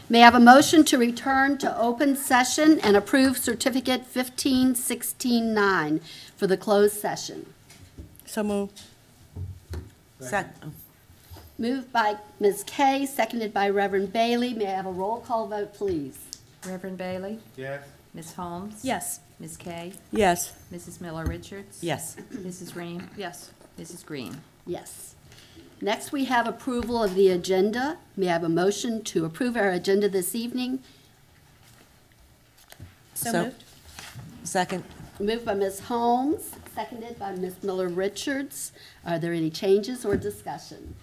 May I have a motion to return to open session and approve certificate 15169 for the closed session? So moved. Second. Moved by Ms. Kay, seconded by Reverend Bailey. May I have a roll call vote, please? Reverend Bailey? Yes. Ms. Holmes? Yes. Ms. Kay? Yes. Mrs. Miller Richards? Yes. Mrs. Ream? Yes. Mrs. Green? Yes. Next, we have approval of the agenda. May I have a motion to approve our agenda this evening? So moved. Second. Moved by Ms. Holmes, seconded by Ms. Miller Richards. Are there any changes or discussion?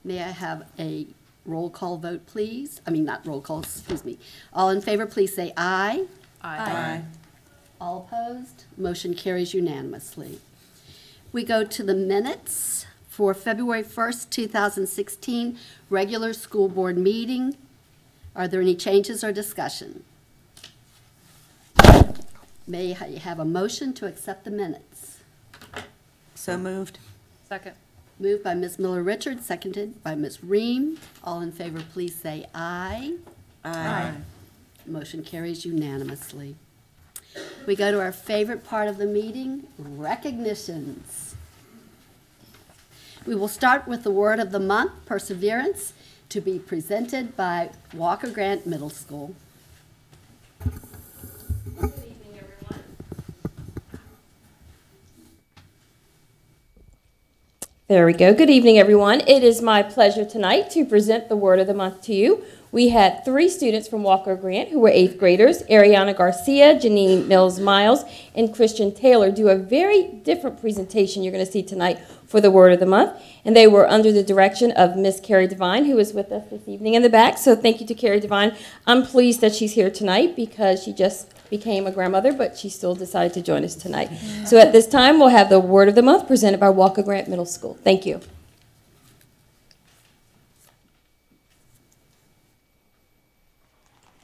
May I have a roll call vote, please? I mean, not roll call, excuse me. All in favor, please say aye. Aye. All opposed? Motion carries unanimously. We go to the minutes for February 1st, 2016, regular school board meeting. Are there any changes or discussion? May I have a motion to accept the minutes? So moved. Second. Moved by Ms. Miller Richards, seconded by Ms. Ream. All in favor, please say aye. Aye. Motion carries unanimously. We go to our favorite part of the meeting, recognitions. We will start with the word of the month, perseverance, to be presented by Walker Grant Middle School. Good evening, everyone. There we go. Good evening, everyone. It is my pleasure tonight to present the word of the month to you. We had 3 students from Walker Grant who were 8th graders, Ariana Garcia, Janine Mills-Miles, and Christian Taylor, do a very different presentation you're going to see tonight for the word of the month. And they were under the direction of Miss Carrie Devine, who is with us this evening in the back. So thank you to Carrie Devine. I'm pleased that she's here tonight because she just became a grandmother, but she still decided to join us tonight. So at this time, we'll have the word of the month presented by Walker Grant Middle School. Thank you.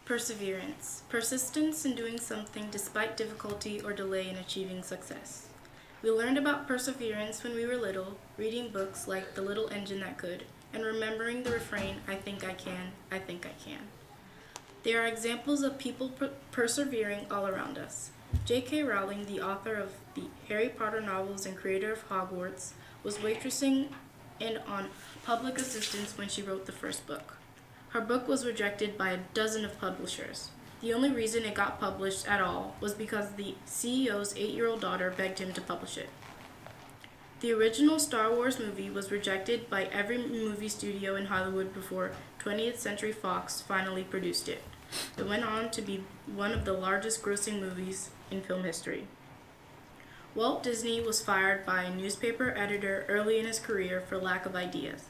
Perseverance. Persistence in doing something despite difficulty or delay in achieving success. We learned about perseverance when we were little, reading books like The Little Engine That Could, and remembering the refrain, I think I can, I think I can. There are examples of people persevering all around us. J.K. Rowling, the author of the Harry Potter novels and creator of Hogwarts, was waitressing and on public assistance when she wrote the first book. Her book was rejected by a dozen of publishers. The only reason it got published at all was because the CEO's 8-year-old daughter begged him to publish it. The original Star Wars movie was rejected by every movie studio in Hollywood before 20th Century Fox finally produced it. It went on to be one of the largest grossing movies in film history. Walt Disney was fired by a newspaper editor early in his career for lack of ideas.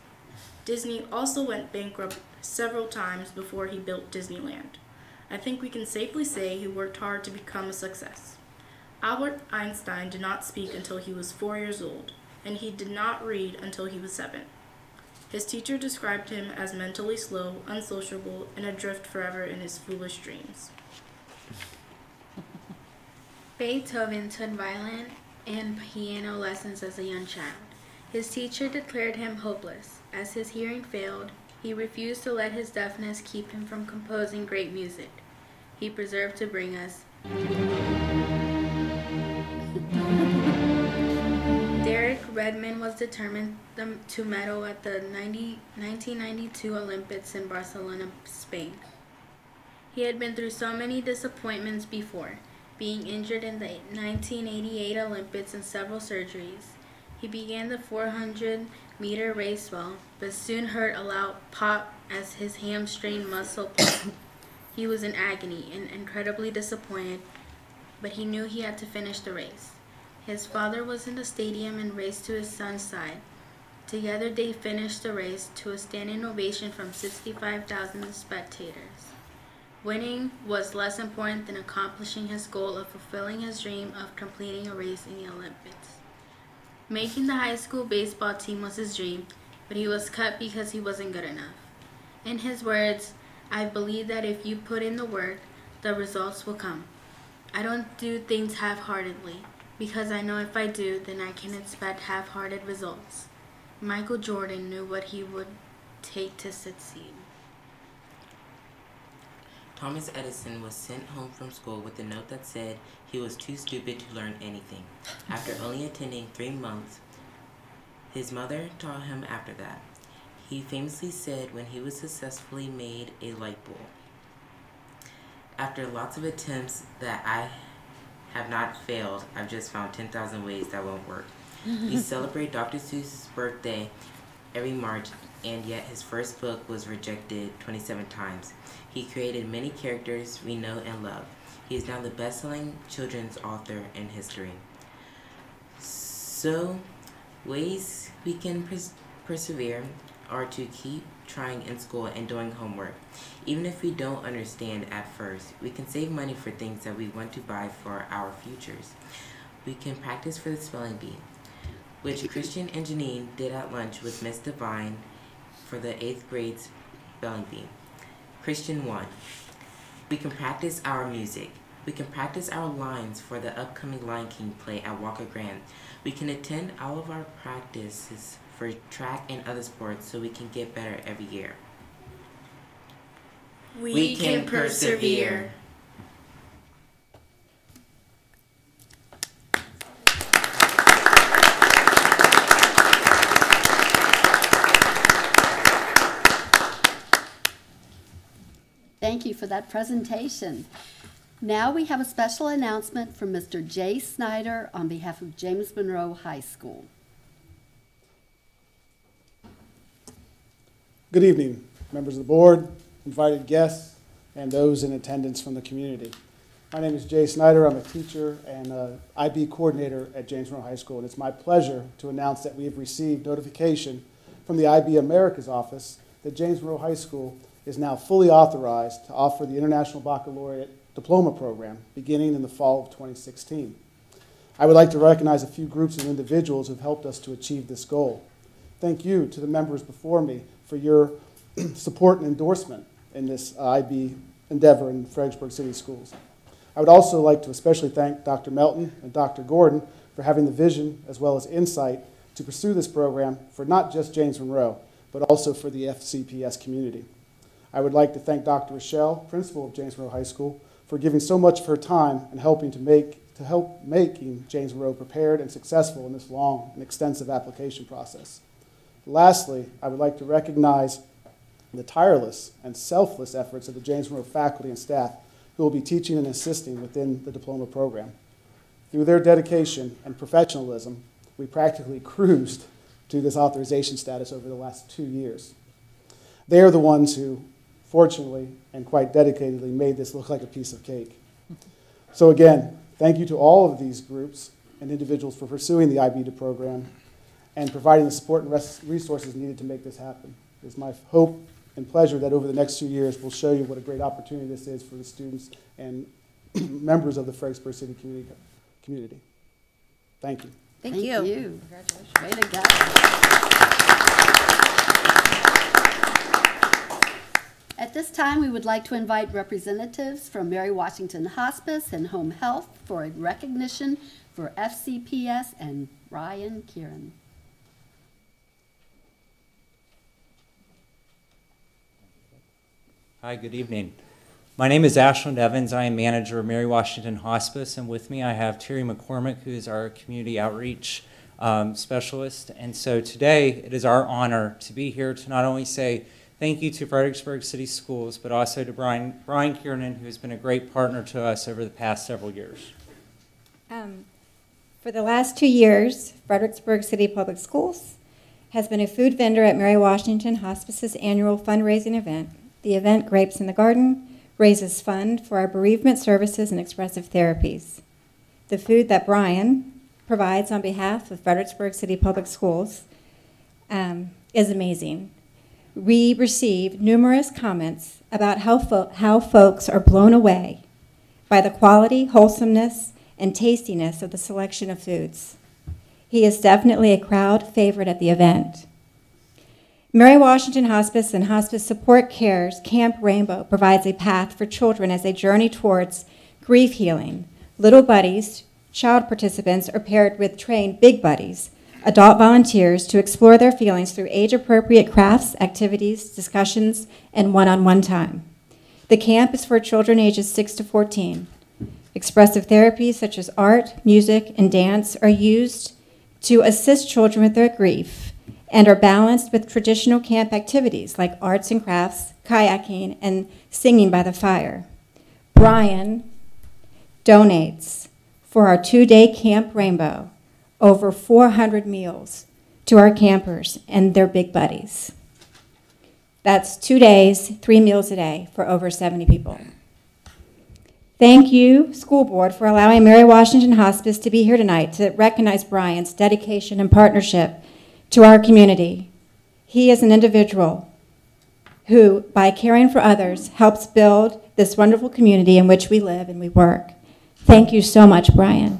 Disney also went bankrupt several times before he built Disneyland. I think we can safely say he worked hard to become a success. Albert Einstein did not speak until he was 4 years old, and he did not read until he was 7. His teacher described him as mentally slow, unsociable, and adrift forever in his foolish dreams. Beethoven took violin and piano lessons as a young child. His teacher declared him hopeless. As his hearing failed, he refused to let his deafness keep him from composing great music. He persevered to bring us. Derek Redmond was determined to medal at the 1992 Olympics in Barcelona, Spain. He had been through so many disappointments before, being injured in the 1988 Olympics and several surgeries. He began the 400-meter race well, but soon heard a loud pop as his hamstring muscle popped. He was in agony and incredibly disappointed, but he knew he had to finish the race. His father was in the stadium and raced to his son's side. Together they finished the race to a standing ovation from 65,000 spectators. Winning was less important than accomplishing his goal of fulfilling his dream of completing a race in the Olympics. Making the high school baseball team was his dream, but he was cut because he wasn't good enough. In his words, I believe that if you put in the work, the results will come. I don't do things half-heartedly, because I know if I do, then I can expect half-hearted results. Michael Jordan knew what he would take to succeed. Thomas Edison was sent home from school with a note that said he was too stupid to learn anything. After only attending 3 months, his mother taught him after that. He famously said when he was successfully made a light bulb. After lots of attempts that I have not failed, I've just found 10,000 ways that won't work. We celebrate Dr. Seuss's birthday every March, and yet his first book was rejected 27 times. He created many characters we know and love. He is now the best-selling children's author in history. So, ways we can persevere are to keep trying in school and doing homework. Even if we don't understand at first, we can save money for things that we want to buy for our futures. We can practice for the spelling bee, which Christian and Janine did at lunch with Miss Devine for the 8th grade spelling bee. Christian 1. We can practice our music. We can practice our lines for the upcoming Lion King play at Walker Grant. We can attend all of our practices for track and other sports so we can get better every year. We can persevere. Thank you for that presentation. Now we have a special announcement from Mr. Jay Snyder on behalf of James Monroe High School. Good evening, members of the board, invited guests, and those in attendance from the community. My name is Jay Snyder. I'm a teacher and IB coordinator at James Monroe High School, and it's my pleasure to announce that we have received notification from the IB Americas office that James Monroe High School is now fully authorized to offer the International Baccalaureate Diploma Program beginning in the fall of 2016. I would like to recognize a few groups and individuals who have helped us to achieve this goal. Thank you to the members before me for your support and endorsement in this IB endeavor in Fredericksburg City Schools. I would also like to especially thank Dr. Melton and Dr. Gordon for having the vision as well as insight to pursue this program for not just James Monroe, but also for the FCPS community. I would like to thank Dr. Rochelle, principal of James Monroe High School, for giving so much of her time and helping to help making James Monroe prepared and successful in this long and extensive application process. Lastly, I would like to recognize the tireless and selfless efforts of the James Monroe faculty and staff who will be teaching and assisting within the diploma program. Through their dedication and professionalism, we practically cruised to this authorization status over the last 2 years. They are the ones who, fortunately and quite dedicatedly, made this look like a piece of cake. So again, thank you to all of these groups and individuals for pursuing the IBDA program and providing the support and resources needed to make this happen. It is my hope and pleasure that over the next few years we'll show you what a great opportunity this is for the students and members of the Fredericksburg City community. Thank you. Thank you. Congratulations. Way to go. At this time, we would like to invite representatives from Mary Washington Hospice and Home Health for a recognition for FCPS and Brian Kieran. Hi, good evening. My name is Ashland Evans. I am manager of Mary Washington Hospice, and with me I have Terry McCormick, who is our community outreach specialist. And so today it is our honor to be here to not only say thank you to Fredericksburg City Schools, but also to Brian Kiernan, who has been a great partner to us over the past several years. For the last 2 years, Fredericksburg City Public Schools has been a food vendor at Mary Washington Hospice's annual fundraising event. The event, Grapes in the Garden, raises funds for our bereavement services and expressive therapies. The food that Brian provides on behalf of Fredericksburg City Public Schools is amazing. We received numerous comments about how folks are blown away by the quality, wholesomeness, and tastiness of the selection of foods. He is definitely a crowd favorite at the event. Mary Washington Hospice and Hospice Support Care's Camp Rainbow provides a path for children as they journey towards grief healing. Little buddies, child participants, are paired with trained big buddies, adult volunteers, to explore their feelings through age-appropriate crafts, activities, discussions, and one-on-one time. The camp is for children ages 6 to 14. Expressive therapies such as art, music, and dance are used to assist children with their grief and are balanced with traditional camp activities like arts and crafts, kayaking, and singing by the fire. Brian donates for our 2-day Camp Rainbow over 400 meals to our campers and their big buddies. That's 2 days, 3 meals a day for over 70 people. Thank you, school board, for allowing Mary Washington Hospice to be here tonight to recognize Brian's dedication and partnership to our community. He is an individual who, by caring for others, helps build this wonderful community in which we live and we work. Thank you so much, Brian.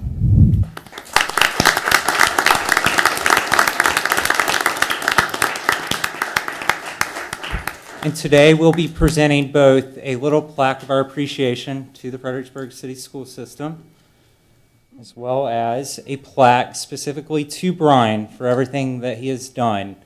And today we'll be presenting both a little plaque of our appreciation to the Fredericksburg City School System, as well as a plaque specifically to Brian for everything that he has done.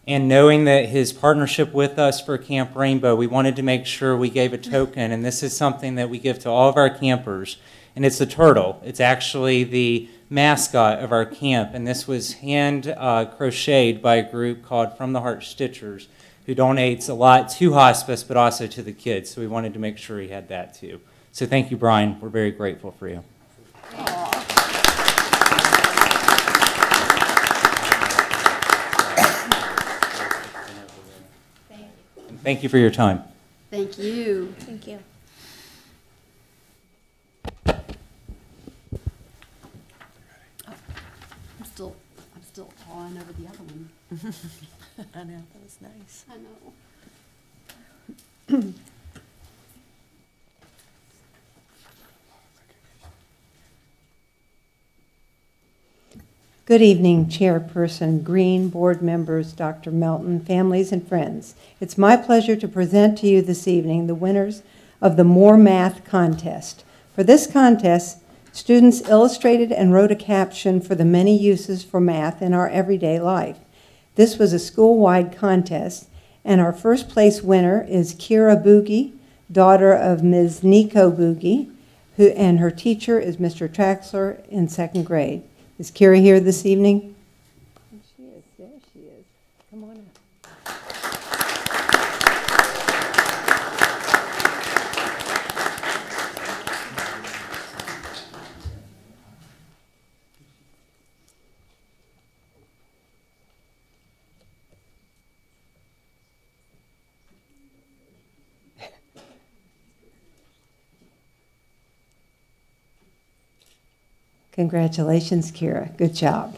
And knowing that his partnership with us for Camp Rainbow, we wanted to make sure we gave a token, and this is something that we give to all of our campers, and it's a turtle. It's actually the mascot of our camp, and this was hand crocheted by a group called From the Heart Stitchers, who donates a lot to hospice, but also to the kids. So we wanted to make sure he had that too. So thank you, Brian. We're very grateful for you. And thank you for your time. Thank you. Thank you. I'm still on over the other one. I know, that was nice. I know. Good evening, Chairperson Green, board members, Dr. Melton, families, and friends. It's my pleasure to present to you this evening the winners of the More Math contest. For this contest, students illustrated and wrote a caption for the many uses for math in our everyday life. This was a school-wide contest, and our first place winner is Kira Boogie, daughter of Ms. Nico Boogie, and her teacher is Mr. Traxler in 2nd grade. Is Kira here this evening? She is. There she is. Come on up. Congratulations, Kira. Good job.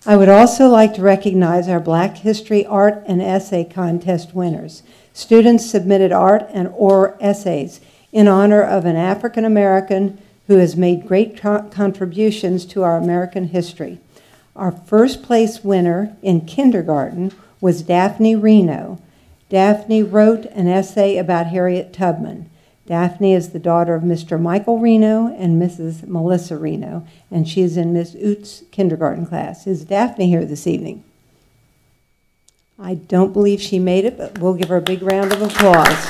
I would also like to recognize our Black History Art and Essay Contest winners. Students submitted art and or essays in honor of an African American who has made great contributions to our American history. Our first place winner in kindergarten was Daphne Reno. Daphne wrote an essay about Harriet Tubman. Daphne is the daughter of Mr. Michael Reno and Mrs. Melissa Reno, and she is in Ms. Oot's kindergarten class. Is Daphne here this evening? I don't believe she made it, but we'll give her a big round of applause.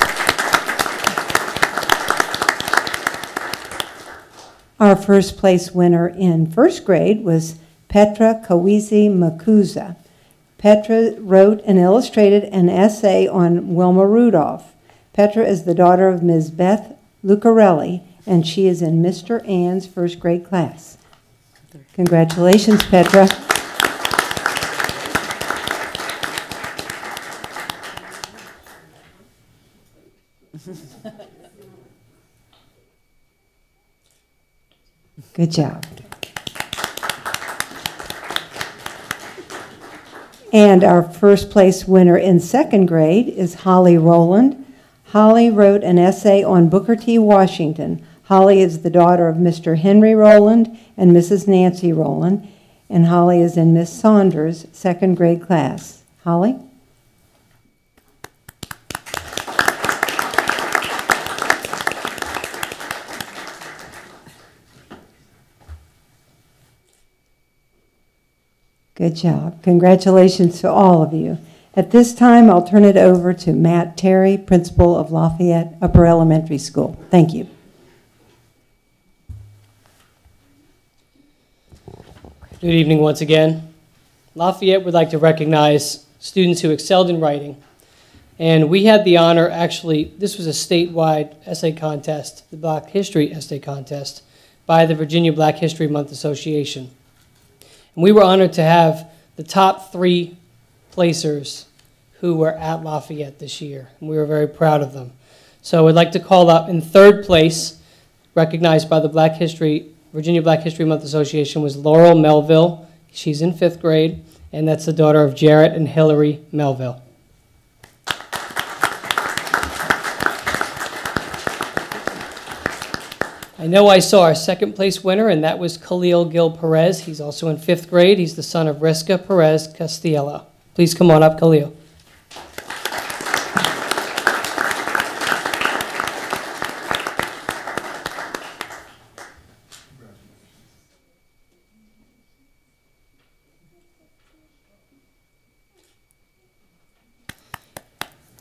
Our first place winner in 1st grade was Petra Kawizi Makuza. Petra wrote and illustrated an essay on Wilma Rudolph. Petra is the daughter of Ms. Beth Lucarelli, and she is in Mr. Ann's 1st grade class. Congratulations, Petra. Good job. And our first place winner in 2nd grade is Holly Rowland. Holly wrote an essay on Booker T. Washington. Holly is the daughter of Mr. Henry Rowland and Mrs. Nancy Rowland, and Holly is in Miss Saunders' 2nd grade class. Holly? Good job. Congratulations to all of you. At this time, I'll turn it over to Matt Terry, principal of Lafayette Upper Elementary School. Thank you. Good evening once again. Lafayette would like to recognize students who excelled in writing. And we had the honor, actually, this was a statewide essay contest, the Black History Essay Contest, by the Virginia Black History Month Association. And we were honored to have the top 3 placers who were at Lafayette this year, and we were very proud of them. So I'd like to call up in 3rd place, recognized by the Virginia Black History Month Association, was Laurel Melville. She's in 5th grade, and that's the daughter of Jarrett and Hillary Melville. I know I saw our 2nd place winner, and that was Khalil Gil Perez. He's also in 5th grade. He's the son of Risca Perez Castiello. Please come on up, Khalil.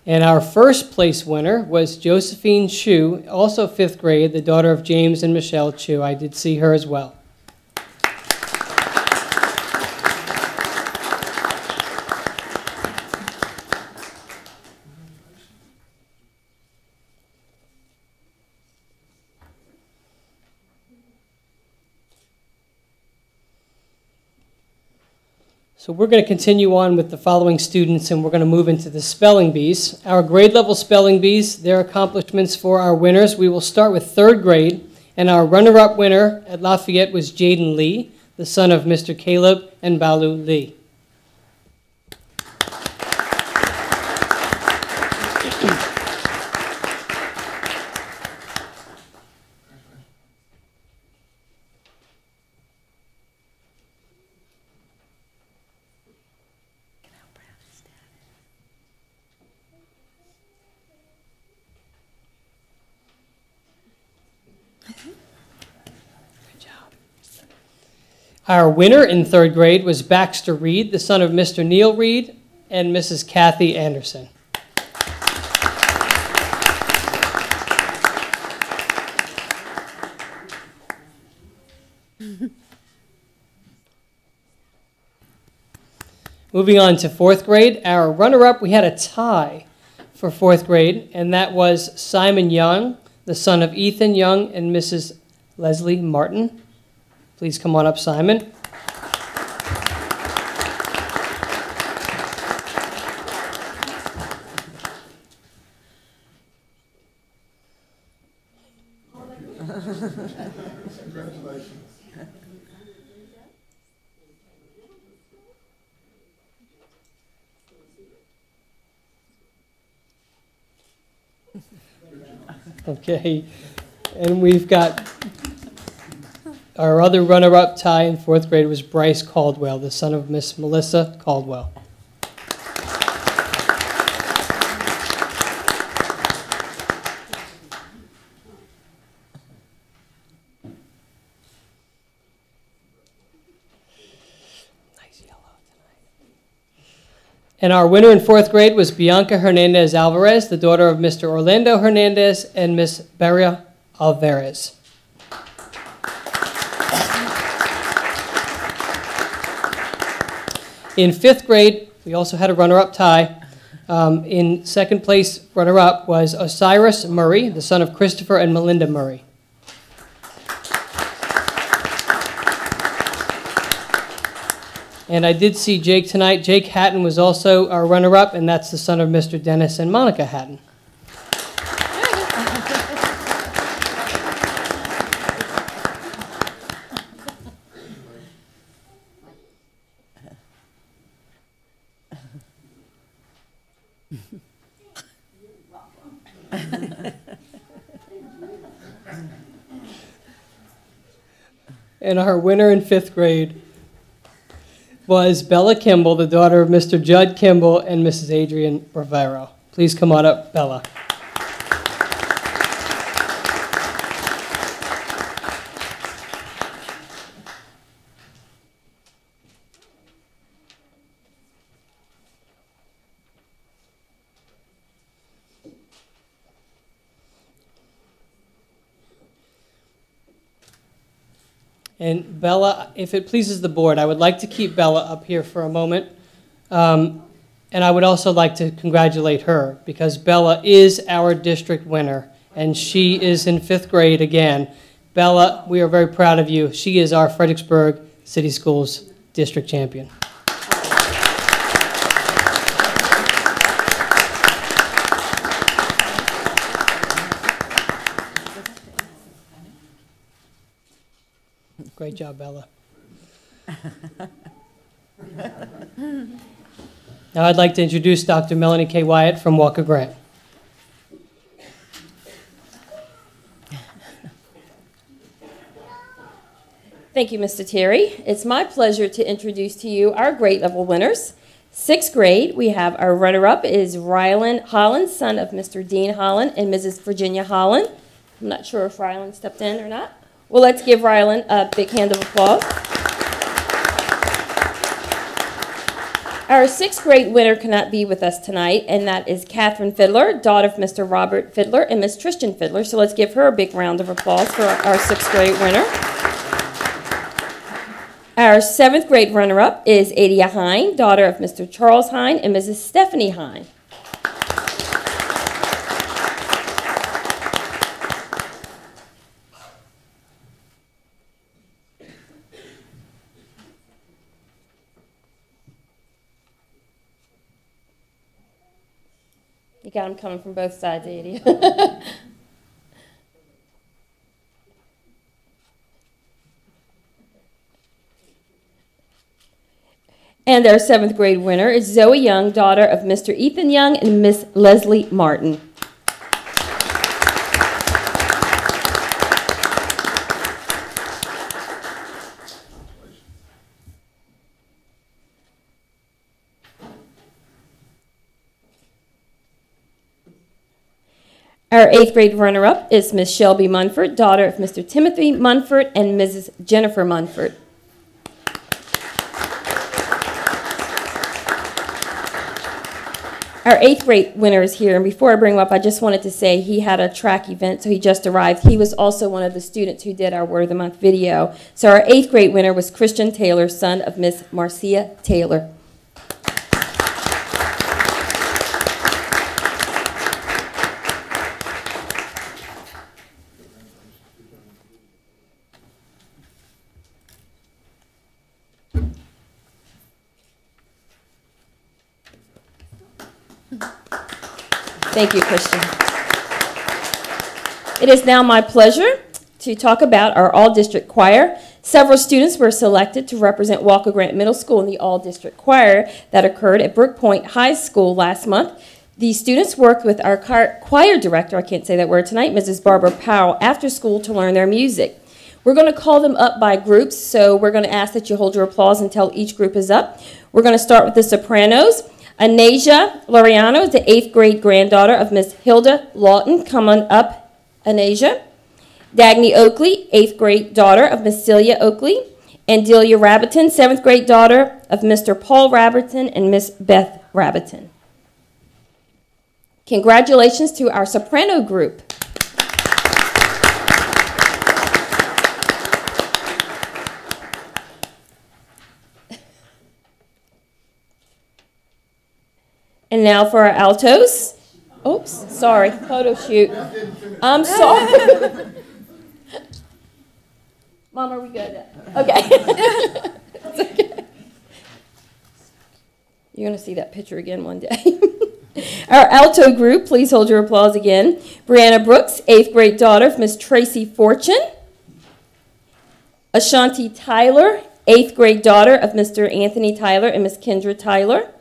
And our 1st place winner was Josephine Chu, also 5th grade, the daughter of James and Michelle Chu. I did see her as well. So we're going to continue on with the following students, and we're going to move into the spelling bees. Our grade level spelling bees, their accomplishments for our winners. We will start with 3rd grade, and our runner-up winner at Lafayette was Jaden Lee, the son of Mr. Caleb and Balu Lee. Our winner in 3rd grade was Baxter Reed, the son of Mr. Neil Reed and Mrs. Kathy Anderson. Moving on to 4th grade, our runner-up, we had a tie for 4th grade, and that was Simon Young, the son of Ethan Young and Mrs. Leslie Martin. Please come on up, Simon. Okay, and we've got our other runner-up tie in 4th grade was Bryce Caldwell, the son of Miss Melissa Caldwell. Nice yellow tonight. And our winner in 4th grade was Bianca Hernandez Alvarez, the daughter of Mr. Orlando Hernandez and Miss Beria Alvarez. In 5th grade, we also had a runner-up tie. In 2nd place, runner-up was Osiris Murray, the son of Christopher and Melinda Murray. And I did see Jake tonight. Jake Hatton was also our runner-up, and that's the son of Mr. Dennis and Monica Hatton. And our winner in 5th grade was Bella Kimball, the daughter of Mr. Judd Kimball and Mrs. Adrian Rivero. Please come on up, Bella. And Bella, if it pleases the board, I would like to keep Bella up here for a moment. And I would also like to congratulate her because Bella is our district winner and she is in 5th grade again. Bella, we are very proud of you. She is our Fredericksburg City Schools district champion. Great job, Bella. Now I'd like to introduce Dr. Melanie K. Wyatt from Walker Grant. Thank you, Mr. Terry. It's my pleasure to introduce to you our grade level winners. 6th grade, we have our runner-up is Rylan Holland, son of Mr. Dean Holland and Mrs. Virginia Holland. I'm not sure if Rylan stepped in or not. Well, let's give Rylan a big hand of applause. Our 6th grade winner cannot be with us tonight, and that is Catherine Fiddler, daughter of Mr. Robert Fiddler and Miss Tristan Fiddler. So let's give her a big round of applause for our 6th grade winner. Our 7th grade runner-up is Adia Hine, daughter of Mr. Charles Hine and Mrs. Stephanie Hine. You got them coming from both sides, Adia. And our 7th grade winner is Zoe Young, daughter of Mr. Ethan Young and Miss Leslie Martin. Our 8th grade runner-up is Miss Shelby Munford, daughter of Mr. Timothy Munford and Mrs. Jennifer Munford. Our 8th grade winner is here, and before I bring him up, I just wanted to say he had a track event, so he just arrived. He was also one of the students who did our Word of the Month video. So our 8th grade winner was Christian Taylor, son of Miss Marcia Taylor. Thank you, Christian. It is now my pleasure to talk about our all-district choir. Several students were selected to represent Walker Grant Middle School in the all-district choir that occurred at Brook Point High School last month. These students worked with our choir director, I can't say that word tonight, Mrs. Barbara Powell, after school to learn their music. We're going to call them up by groups, so we're going to ask that you hold your applause until each group is up. We're going to start with the sopranos. Anasia Loriano is the 8th grade granddaughter of Miss Hilda Lawton. Come on up, Anasia. Dagny Oakley, 8th grade daughter of Miss Celia Oakley. And Delia Rabbiton, 7th grade daughter of Mr. Paul Rabbiton and Miss Beth Rabbiton. Congratulations to our soprano group. And now for our altos. Oops, sorry, photo shoot. I'm sorry. Mom, are we good? Okay. It's okay. You're going to see that picture again one day. Our alto group, please hold your applause again. Brianna Brooks, 8th grade daughter of Miss Tracy Fortune. Ashanti Tyler, 8th grade daughter of Mr. Anthony Tyler and Miss Kendra Tyler.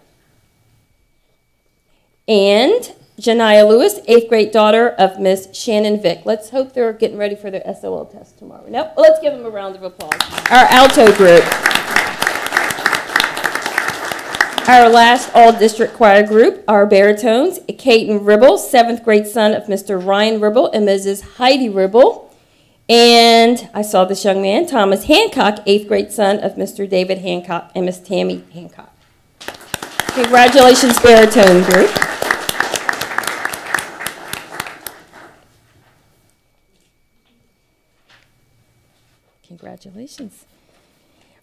And Janiyah Lewis, 8th grade daughter of Miss Shannon Vick. Let's hope they're getting ready for their SOL test tomorrow. Nope. Well, let's give them a round of applause. Our alto group. Our last all-district choir group, our baritones, Caden Ribble, 7th grade son of Mr. Ryan Ribble and Mrs. Heidi Ribble. And I saw this young man, Thomas Hancock, 8th grade son of Mr. David Hancock and Miss Tammy Hancock. Congratulations, baritone group. Congratulations.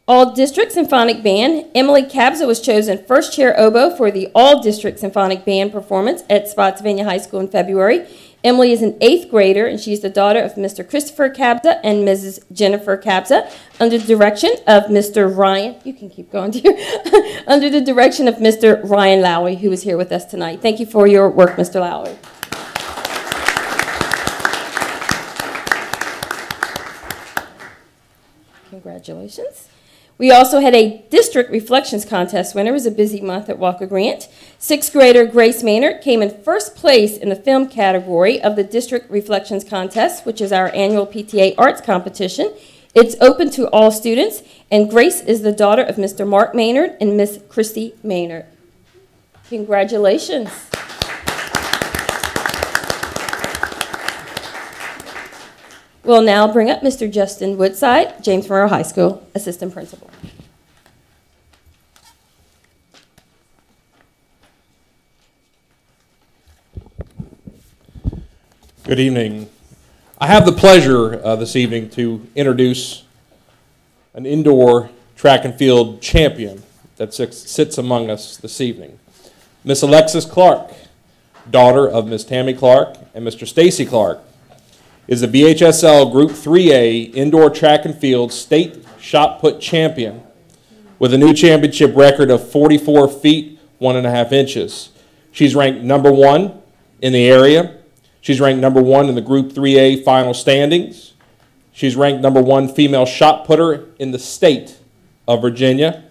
All District Symphonic Band, Emily Kabza was chosen first chair oboe for the All District Symphonic Band performance at Spotsylvania High School in February. Emily is an 8th grader, and she's the daughter of Mr. Christopher Kabza and Mrs. Jennifer Kabza, under the direction of Mr. Ryan. You can keep going, dear. Under the direction of Mr. Ryan Lowry, who is here with us tonight. Thank you for your work, Mr. Lowry. Congratulations. We also had a district reflections contest winner. It was a busy month at Walker Grant. 6th grader Grace Maynard came in first place in the film category of the district reflections contest, which is our annual PTA arts competition. It's open to all students, and Grace is the daughter of Mr. Mark Maynard and Miss Christy Maynard. Congratulations. We'll now bring up Mr. Justin Woodside, James Monroe High School Assistant Principal. Good evening. I have the pleasure this evening to introduce an indoor track and field champion that sits among us this evening. Miss Alexis Clark, daughter of Miss Tammy Clark and Mr. Stacy Clark, is the BHSL Group 3A Indoor Track and Field State Shot Put Champion with a new championship record of 44 feet, 1.5 inches. She's ranked number 1 in the area. She's ranked number 1 in the Group 3A final standings. She's ranked number 1 female shot putter in the state of Virginia.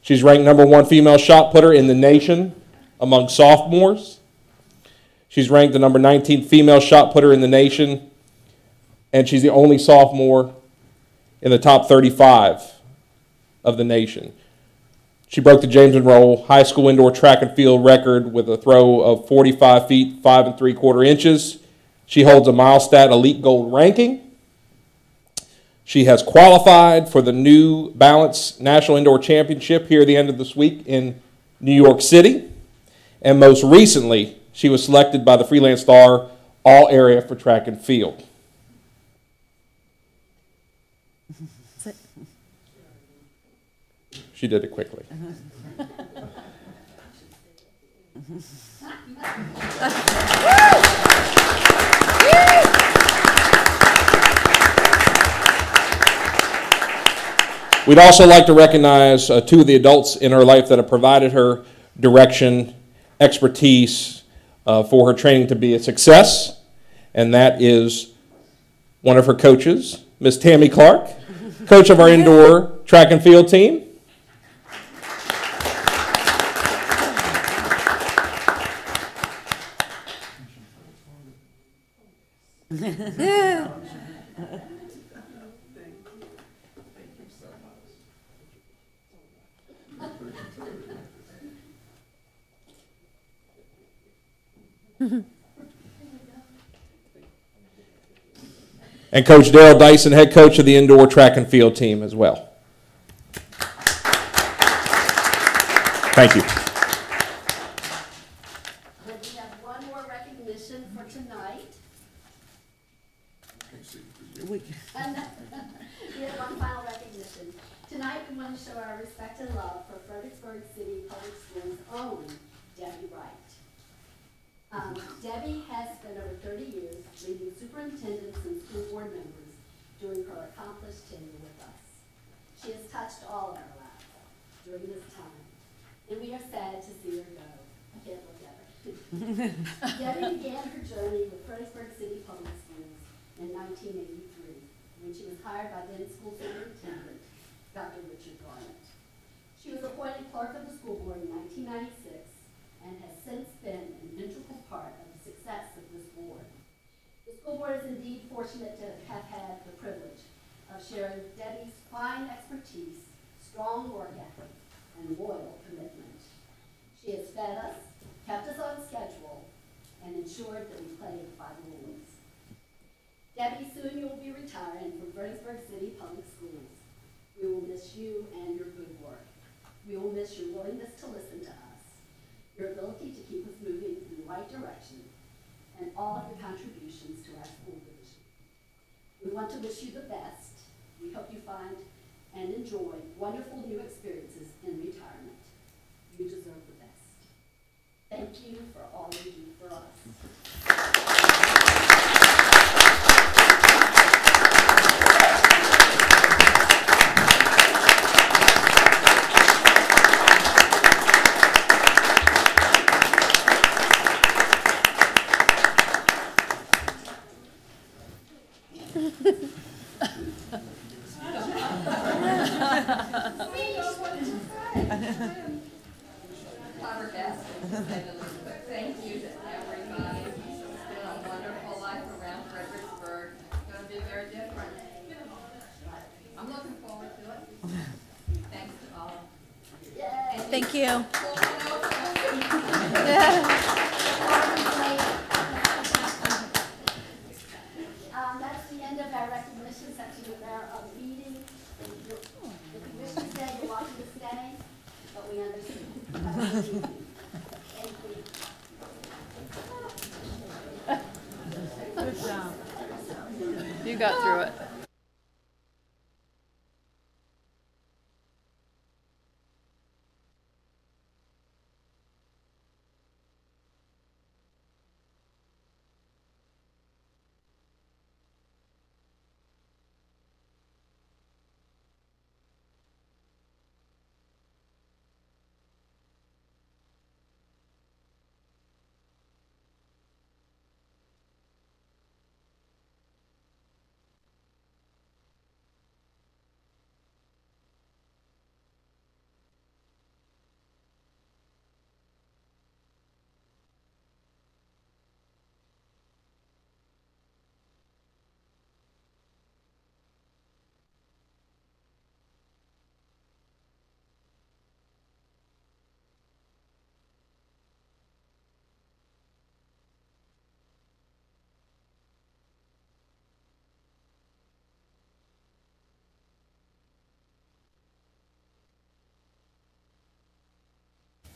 She's ranked number 1 female shot putter in the nation among sophomores. She's ranked the number 19 female shot putter in the nation, and she's the only sophomore in the top 35 of the nation. She broke the James Monroe High School indoor track and field record with a throw of 45 feet, 5 3/4 inches. She holds a Milestat Elite Gold ranking. She has qualified for the New Balance National Indoor Championship here at the end of this week in New York City. And most recently, she was selected by the Freelance Star All-Area for track and field. She did it quickly. We'd also like to recognize 2 of the adults in her life that have provided her direction, expertise, for her training to be a success, and that is one of her coaches, Miss Tammy Clark, coach of our indoor track and field team. And Coach Daryl Dyson, head coach of the indoor track and field team as well. Thank you. We have one more recognition for tonight. And we have one final recognition. Tonight we want to show our respect and love for Fredericksburg City Public Schools' own Debbie Wright. Debbie has spent over 30 years leading superintendents and school board members during her accomplished tenure with us. She has touched all of our lives during this time, and we are sad to see her go. I can't look at her. Debbie began her journey with Fredericksburg City Public Schools in 1983 when she was hired by then school superintendent Dr. Richard Garnett. She was appointed clerk of the school board in 1996 and has since been an integral part of the success of this board. The school board is indeed fortunate to have had the privilege of sharing Debbie's fine expertise, strong work ethic, and loyal commitment. She has fed us, kept us on schedule, and ensured that we played by the rules. Debbie, soon you will be retiring from Fredericksburg City Public Schools. We will miss you and your good work. We will miss your willingness to listen to us, your ability to keep us moving in the right direction, and all of your contributions to our school division. We want to wish you the best We hope you find and enjoy wonderful new experiences in retirement. You deserve the best. Thank you for all you do for us. Thank you to everybody. It's been a wonderful life around Fredericksburg. It's going to be very different. I'm looking forward to it. Thanks to all. Thank you. That's the end of our recognition section of our meeting. If you wish to stay, you're welcome to stay, but we understand. Thank you. Good job. You got through it.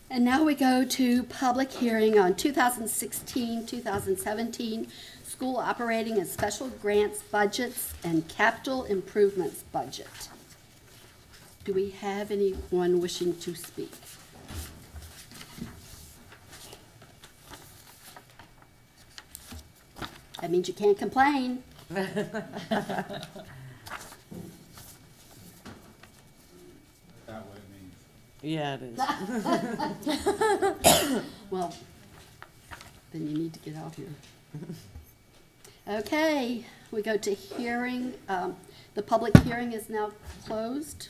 And now we go to public hearing on 2016-2017 school operating and special grants budgets and capital improvements budget. Do we have anyone wishing to speak? That means you can't complain. Yeah, it is. Well, then you need to get out here. Okay, we go to hearing. The public hearing is now closed.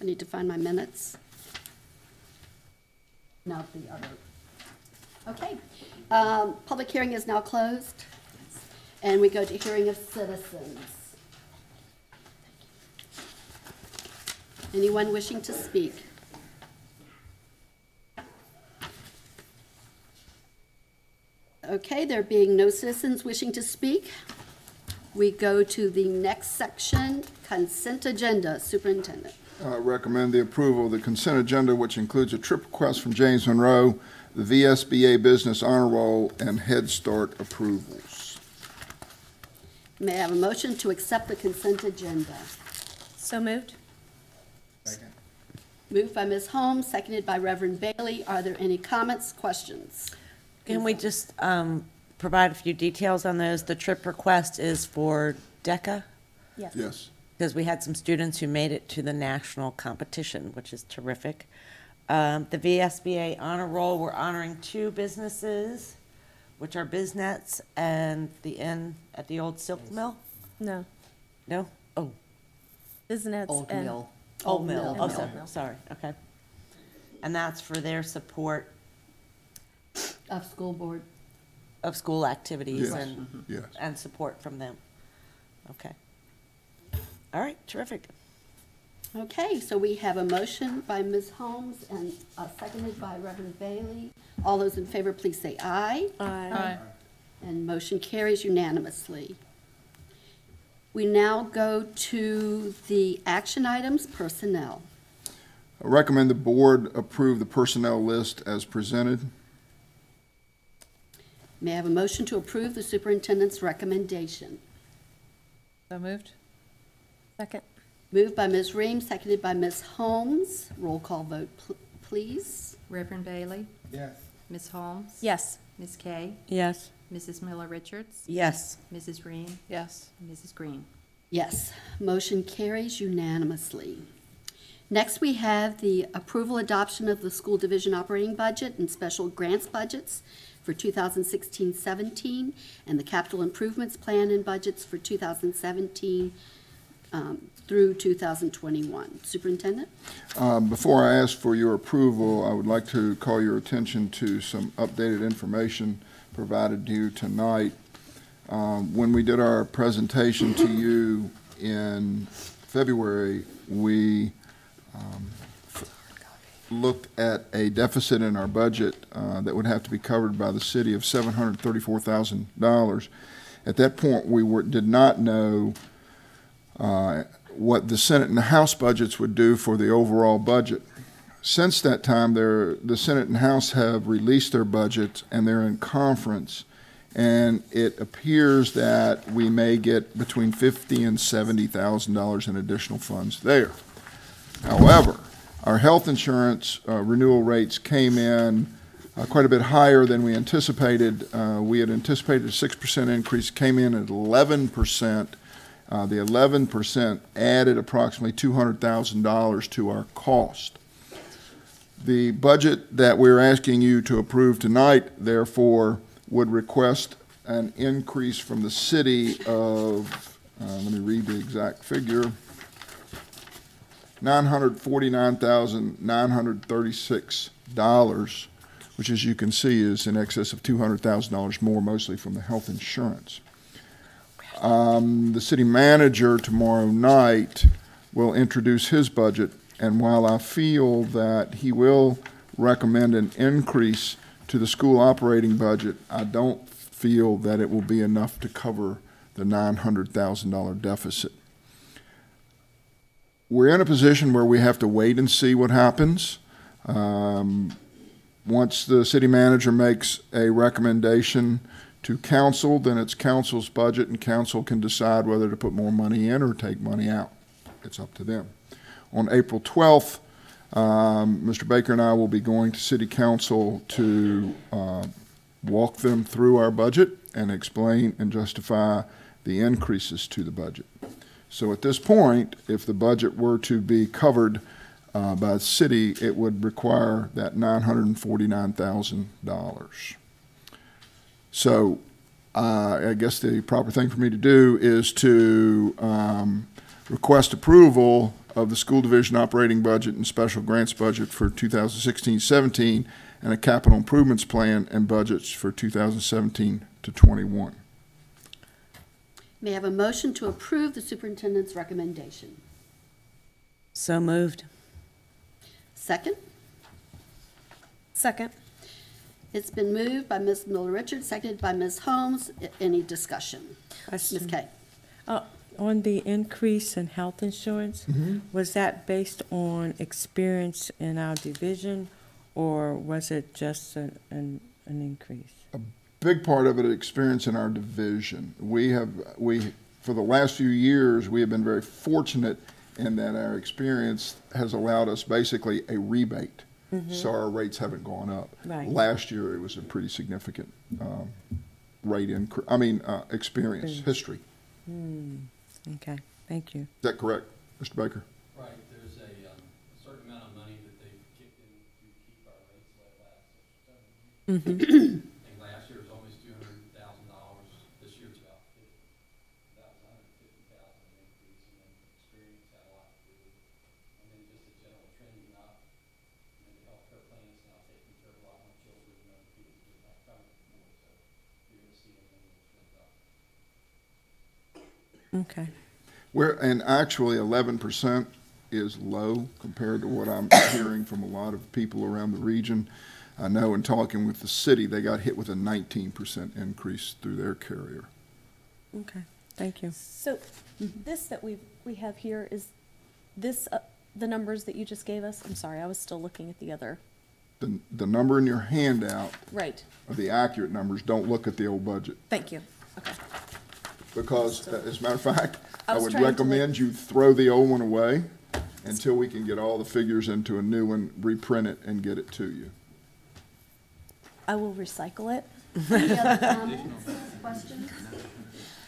I need to find my minutes. Not the other. Okay, public hearing is now closed. And we go to hearing of citizens. Anyone wishing to speak? Okay, there being no citizens wishing to speak, we go to the next section, consent agenda. Superintendent. Recommend the approval of the consent agenda, which includes a trip request from James Monroe, the VSBA Business Honor Roll, and Head Start approvals. May I have a motion to accept the consent agenda? So moved. Second. Moved by Ms. Holmes, seconded by Reverend Bailey. Are there any comments, questions? Can we just provide a few details on those? The trip request is for DECA? Yes. Because we had some students who made it to the national competition, which is terrific. The VSBA Honor Roll, we're honoring 2 businesses, which are BizNets and the Inn at the old silk mill. No, No? Oh, BizNets Old and Mill. Old Mill. Mill. Oh, Mill. sorry, okay. And that's for their support Of school board. of school activities Yes. and, Yes. and support from them. Okay. All right, terrific. Okay, so we have a motion by Ms. Holmes and seconded by Reverend Bailey. All those in favor, please say aye. Aye. And motion carries unanimously. We now go to the action items, personnel. I recommend the board approve the personnel list as presented. May I have a motion to approve the superintendent's recommendation? So moved. Second. Moved by Ms. Ream, seconded by Ms. Holmes. Roll call vote, please. Reverend Bailey? Yes. Ms. Holmes? Yes. Ms. Kay? Yes. Mrs. Miller Richards? Yes. Mrs. Ream? Yes. Mrs. Green? Yes, motion carries unanimously. Next, we have the approval adoption of the school division operating budget and special grants budgets for 2016-17 and the capital improvements plan and budgets for 2017 through 2021. Superintendent? Before I ask for your approval, I would like to call your attention to some updated information provided to you tonight. When we did our presentation to you in February, we looked at a deficit in our budget that would have to be covered by the city of $734,000. At that point, we did not know what the Senate and the House budgets would do for the overall budget. Since that time, the Senate and House have released their budgets, and they're in conference, and it appears that we may get between $50,000 and $70,000 in additional funds there. However, our health insurance renewal rates came in quite a bit higher than we anticipated. We had anticipated a 6% increase, came in at 11%. The 11% added approximately $200,000 to our cost. The budget that we're asking you to approve tonight, therefore, would request an increase from the city of, let me read the exact figure, $949,936, which, as you can see, is in excess of $200,000 more, mostly from the health insurance. The city manager tomorrow night will introduce his budget, and while I feel that he will recommend an increase to the school operating budget, I don't feel that it will be enough to cover the $900,000 deficit. We're in a position where we have to wait and see what happens. Once the city manager makes a recommendation to council, then it's council's budget, and council can decide whether to put more money in or take money out. It's up to them. On April 12th, Mr. Baker and I will be going to City Council to walk them through our budget and explain and justify the increases to the budget. So at this point, if the budget were to be covered by the city, it would require that $949,000. So I guess the proper thing for me to do is to request approval of the school division operating budget and special grants budget for 2016-17 and a capital improvements plan and budgets for 2017 to 21. May I have a motion to approve the superintendent's recommendation? So moved. Second? Second. It's been moved by Ms. Miller Richards, seconded by Ms. Holmes. Any discussion? Question. Ms. Kay? On the increase in health insurance, was that based on experience in our division, or was it just an increase? A big part of it is experience in our division. For the last few years, we have been very fortunate in that our experience has allowed us basically a rebate. So our rates haven't gone up. Right. Last year, it was a pretty significant rate increase. Experience, history. Okay, thank you. Is that correct, Mr. Baker? Right. There's a certain amount of money that they've kicked in to keep our rates low last. I think last year was almost $200,000. This year it's about $150,000 increase, and then experience had a lot to do, and then just a general trending up. And then the healthcare plan is now taking care of a lot more children and other people who are not coming more, so you're going to see a little trend up. Okay. And actually 11% is low compared to what I'm hearing from a lot of people around the region. I know in talking with the city, they got hit with a 19% increase through their carrier. Okay, thank you. So this that we have here, is this the numbers that you just gave us? I'm sorry, I was still looking at the other. The number in your handout Right. are the accurate numbers. Don't look at the old budget. Thank you. Okay. because, as a matter of fact, I was would trying to recommend you throw the old one away until we can get all the figures into a new one, reprint it, and get it to you. I will recycle it. Any other comments, questions?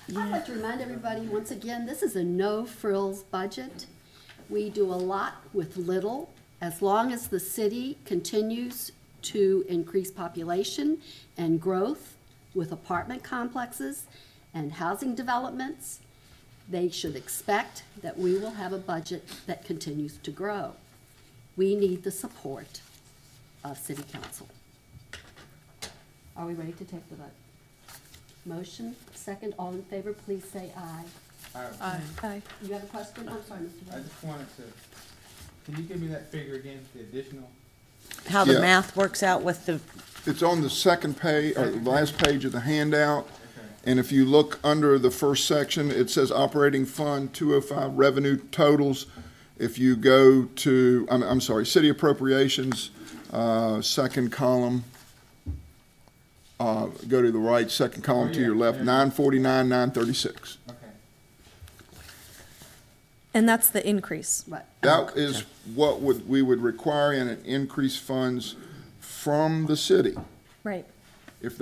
I'd like to remind everybody, once again, this is a no-frills budget. We do a lot with little. As long as the city continues to increase population and growth with apartment complexes and housing developments, they should expect that we will have a budget that continues to grow. We need the support of City Council. Are we ready to take the vote? Motion, second, all in favor, please say aye. Aye. You have a question? I'm sorry, Mr. I Ray. just wanted to, can you give me that figure again, the additional? How the Yeah. math works out with the, It's on the second page, or the last page of the handout. And if you look under the first section, it says operating fund 205 revenue totals. If you go to, I'm sorry, city appropriations, second column, go to the right, second column to your left, 949, 936. Okay. And that's the increase. Right. That is what we would require in an increased funds from the city Right. if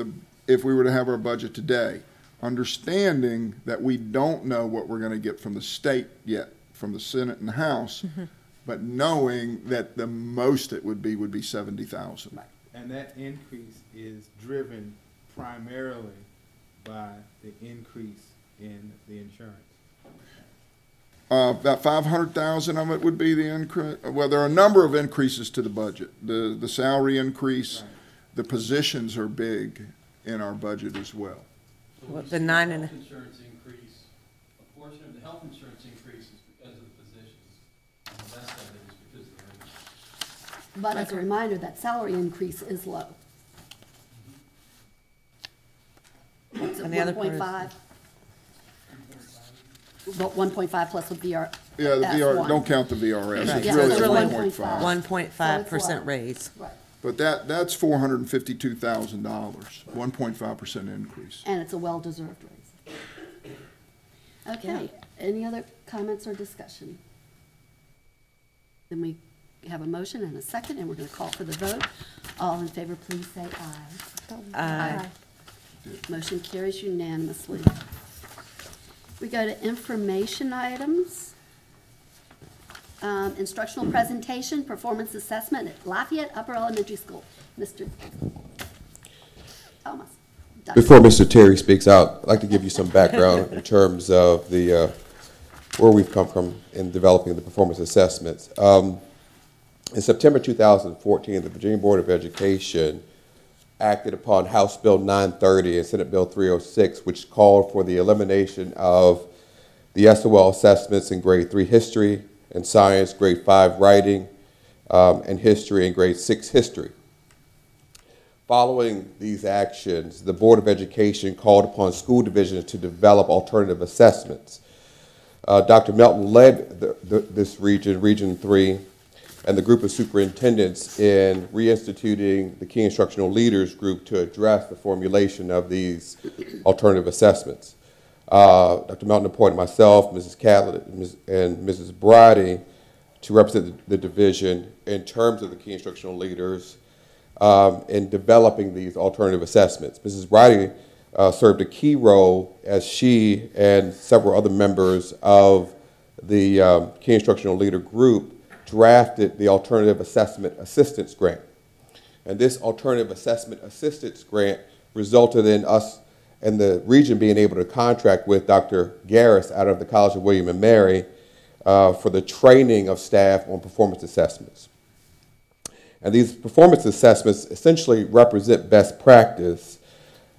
we were to have our budget today, understanding that we don't know what we're going to get from the state yet, from the Senate and House, but knowing that the most it would be 70,000. And that increase is driven primarily by the increase in the insurance. About 500,000 of it would be the increase. Well, there are a number of increases to the budget. The salary increase, the positions are big in our budget as well. Well, the 9 and Health insurance increase, a portion of the health insurance increase is because of the positions, and the rest of it is because of the rate. But as a reminder, that salary increase is low. It's at And the other part is- 1.5. But 1.5 plus with VR. Yeah, the VR, S1. don't count the VRS. Right. It's Yeah, really it's a really 1.5. 1.5% raise. Right. But that's $452,000, 1.5% increase. And it's a well-deserved raise. Okay, any other comments or discussion? Then we have a motion and a second, and we're going to call for the vote. All in favor, please say aye. Aye. Motion carries unanimously. We go to information items. Instructional presentation, performance assessment at Lafayette Upper Elementary School. Mr. Thomas. Before Mr. Terry speaks out, I'd like to give you some background in terms of the where we've come from in developing the performance assessments. In September 2014, the Virginia Board of Education acted upon House Bill 930 and Senate Bill 306, which called for the elimination of the SOL assessments in grade 3 history and science, grade 5 writing, and history, and grade 6 history. Following these actions, the Board of Education called upon school divisions to develop alternative assessments. Dr. Melton led this region, Region 3, and the group of superintendents in reinstituting the Key Instructional Leaders Group to address the formulation of these alternative assessments. Dr. Melton appointed myself, Mrs. Catlett, and Mrs. Brady to represent the division in terms of the Key Instructional Leaders in developing these alternative assessments. Mrs. Brady served a key role as she and several other members of the Key Instructional Leader Group drafted the Alternative Assessment Assistance Grant. And this Alternative Assessment Assistance Grant resulted in us and the region being able to contract with Dr. Garris out of the College of William & Mary for the training of staff on performance assessments. And these performance assessments essentially represent best practice,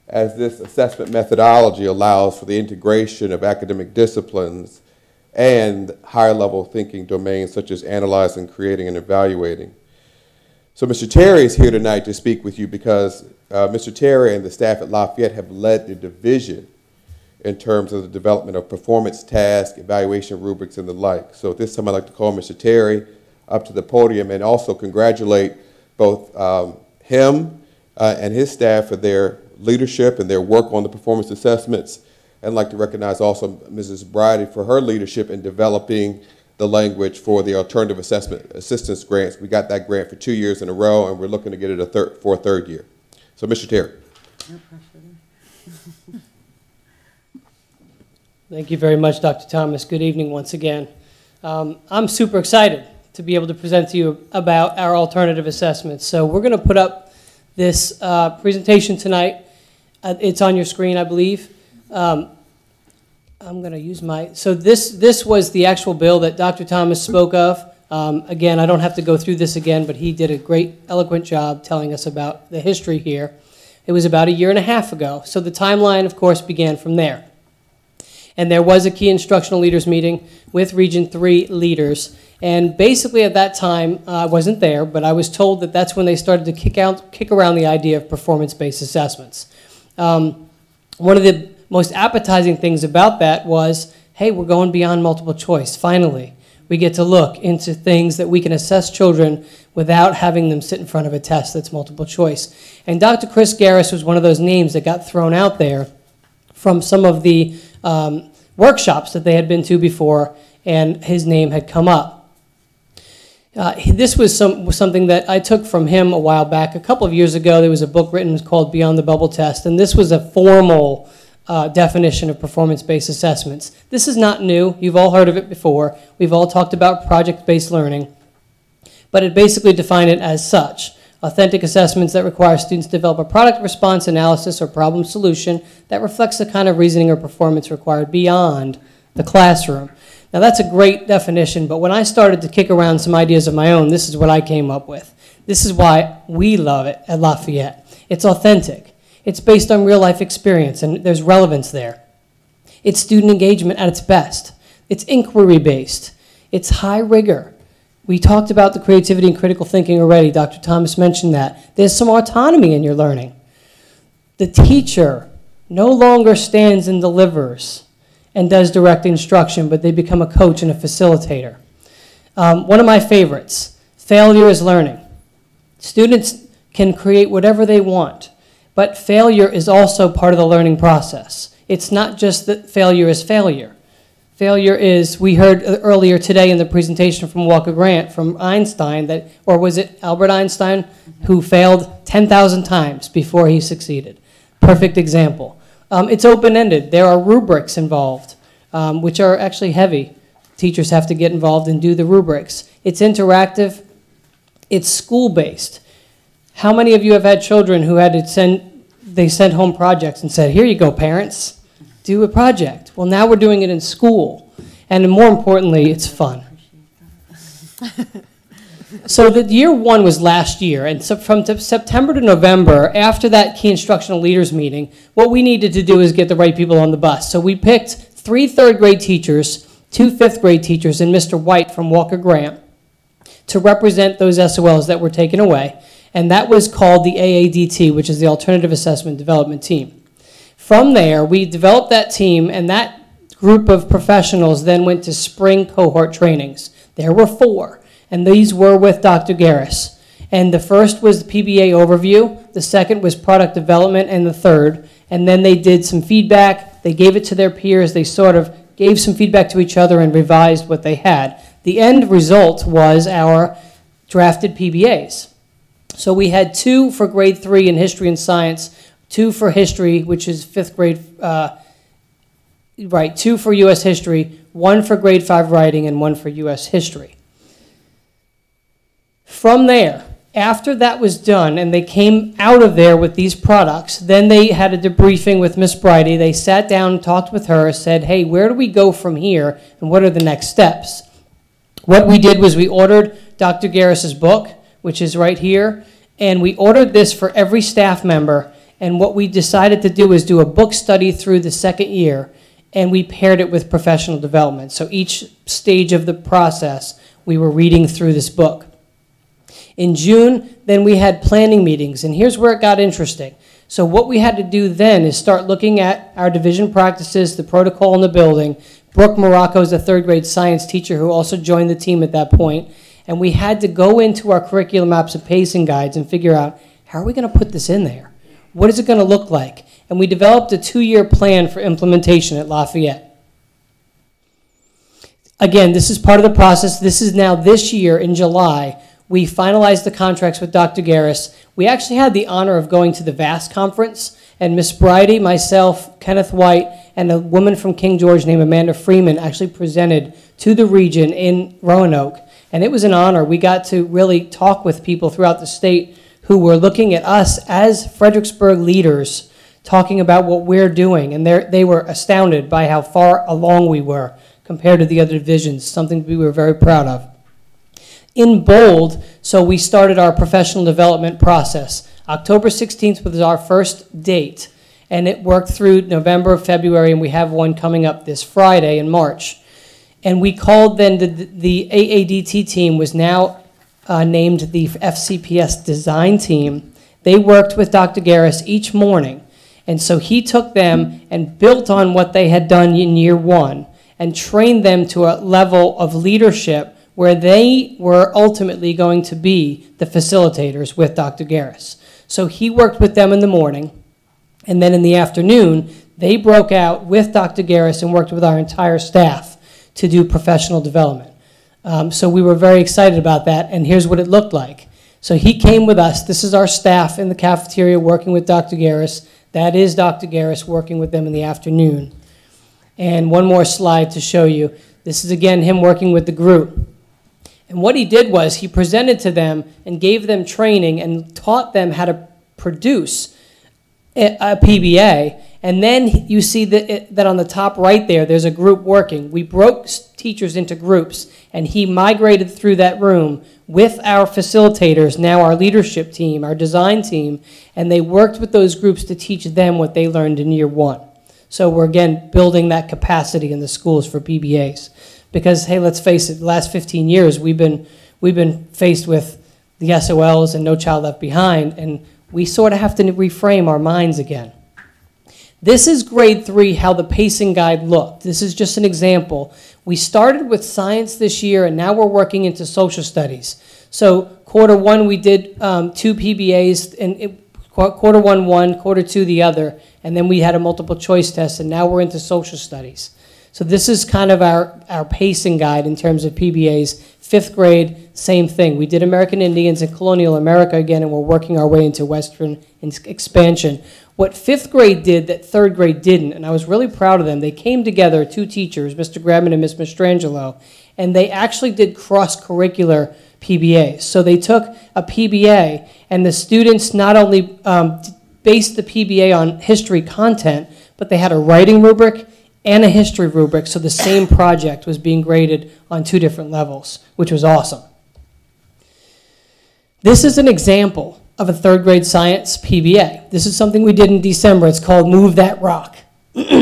as this assessment methodology allows for the integration of academic disciplines and higher level thinking domains such as analyzing, creating, and evaluating. So Mr. Terry is here tonight to speak with you because Mr. Terry and the staff at Lafayette have led the division in terms of the development of performance tasks, evaluation rubrics, and the like. So at this time I'd like to call Mr. Terry up to the podium and also congratulate both him and his staff for their leadership and their work on the performance assessments, And I'd like to recognize also Mrs. Bridie for her leadership in developing the language for the alternative assessment assistance grants. We got that grant for 2 years in a row, and we're looking to get it for a third year. So, Mr. Terry. Thank you very much, Dr. Thomas. Good evening once again. I'm super excited to be able to present to you about our alternative assessments. So we're going to put up this presentation tonight. It's on your screen, I believe. I'm going to use my, so this was the actual bill that Dr. Thomas spoke of. Again, I don't have to go through this again, but he did a great, eloquent job telling us about the history here. It was about 1.5 years ago. So the timeline, of course, began from there. And there was a key instructional leaders meeting with Region 3 leaders. And basically at that time, I wasn't there, but I was told that that's when they started to kick around the idea of performance-based assessments. One of the most appetizing things about that was, hey, we're going beyond multiple choice, finally. We get to look into things that we can assess children without having them sit in front of a test that's multiple choice. And Dr. Chris Garris was one of those names that got thrown out there from some of the workshops that they had been to before, and his name had come up. This was something that I took from him a while back. A couple of years ago, there was a book written called Beyond the Bubble Test, and this was a formal definition of performance-based assessments. This is not new. You've all heard of it before. We've all talked about project-based learning, but it basically defined it as such. Authentic assessments that require students to develop a product response analysis or problem solution that reflects the kind of reasoning or performance required beyond the classroom. Now that's a great definition, but when I started to kick around some ideas of my own, this is what I came up with. This is why we love it at Lafayette. It's authentic. It's based on real life experience, and there's relevance there. It's student engagement at its best. It's inquiry based. It's high rigor. We talked about the creativity and critical thinking already. Dr. Thomas mentioned that. There's some autonomy in your learning. The teacher no longer stands and delivers and does direct instruction, but they become a coach and a facilitator. One of my favorites, failure is learning. Students can create whatever they want, but failure is also part of the learning process. It's not just that failure is failure. Failure is, we heard earlier today in the presentation from Walker Grant, from Einstein, that, or was it Albert Einstein, who failed 10,000 times before he succeeded. Perfect example. It's open-ended. There are rubrics involved, which are actually heavy. Teachers have to get involved and do the rubrics. It's interactive. It's school-based. How many of you have had children who had to sent home projects and said, here you go, parents, do a project. Well, now we're doing it in school. And more importantly, it's fun. So the year one was last year, and so from September to November, after that key instructional leaders meeting, what we needed to do is get the right people on the bus. So we picked 3 third grade teachers, 2 fifth grade teachers, and Mr. White from Walker Grant to represent those SOLs that were taken away. And that was called the AADT, which is the Alternative Assessment Development Team. From there, we developed that team, and that group of professionals then went to spring cohort trainings. There were 4, and these were with Dr. Garris. And the first was the PBA overview, the second was product development, and the third. And then they did some feedback, they gave it to their peers, they sort of gave some feedback to each other and revised what they had. The end result was our drafted PBAs. So we had 2 for grade 3 in history and science, 2 for history, which is 5th grade, 2 for U.S. history, 1 for grade 5 writing, and 1 for U.S. history. From there, after that was done and they came out of there with these products, then they had a debriefing with Miss Bridie. They sat down and talked with her, said, hey, where do we go from here and what are the next steps? What we did was we ordered Dr. Garris's book, which is right here, and we ordered this for every staff member, and what we decided to do is do a book study through the 2nd year, and we paired it with professional development. So each stage of the process, we were reading through this book. In June, then we had planning meetings, and here's where it got interesting. So what we had to do then is start looking at our division practices, the protocol in the building. Brooke Morocco is a 3rd grade science teacher who also joined the team at that point. And we had to go into our curriculum maps and pacing guides and figure out, how are we going to put this in there? What is it going to look like? and we developed a 2-year plan for implementation at Lafayette. Again, this is part of the process. This is now this year in July. We finalized the contracts with Dr. Garris. We actually had the honor of going to the VAST conference, and Miss Bridie, myself, Kenneth White, and a woman from King George named Amanda Freeman actually presented to the region in Roanoke. And it was an honor. We got to really talk with people throughout the state who were looking at us as Fredericksburg leaders, talking about what we're doing. And they were astounded by how far along we were compared to the other divisions, something we were very proud of. In bold, so we started our professional development process. October 16th was our first date, and it worked through November, February, and we have one coming up this Friday in March. And we called then the AADT team was now named the FCPS design team. They worked with Dr. Garris each morning. And so he took them and built on what they had done in year 1 and trained them to a level of leadership where they were ultimately going to be the facilitators with Dr. Garris. So he worked with them in the morning, and then in the afternoon, they broke out with Dr. Garris and worked with our entire staff to do professional development. So we were very excited about that, and here's what it looked like. So he came with us. This is our staff in the cafeteria working with Dr. Garris. That is Dr. Garris working with them in the afternoon. And one more slide to show you. This is, again, him working with the group. And what he did was he presented to them and gave them training and taught them how to produce a PBA. And then you see that on the top right there, there's a group working. We broke teachers into groups, and he migrated through that room with our facilitators, now our leadership team, our design team, and they worked with those groups to teach them what they learned in year 1. So we're, again, building that capacity in the schools for PBAs. Because, hey, let's face it, the last 15 years, we've been faced with the SOLs and No Child Left Behind, and we sort of have to reframe our minds again. This is grade 3, how the pacing guide looked. This is just an example. We started with science this year, and now we're working into social studies. So quarter 1, we did 2 PBAs, and quarter 1, quarter 2, the other, and then we had a multiple choice test, and now we're into social studies. So this is kind of our pacing guide in terms of PBAs. 5th grade, same thing. We did American Indians and Colonial America again, and we're working our way into Western expansion. What 5th grade did that 3rd grade didn't, and I was really proud of them, they came together, 2 teachers, Mr. Grabman and Ms. Mastrangelo, and they actually did cross-curricular PBAs. So they took a PBA, and the students not only based the PBA on history content, but they had a writing rubric and a history rubric, so the same project was being graded on 2 different levels, which was awesome. This is an example of a 3rd grade science PBA. This is something we did in December. It's called Move That Rock.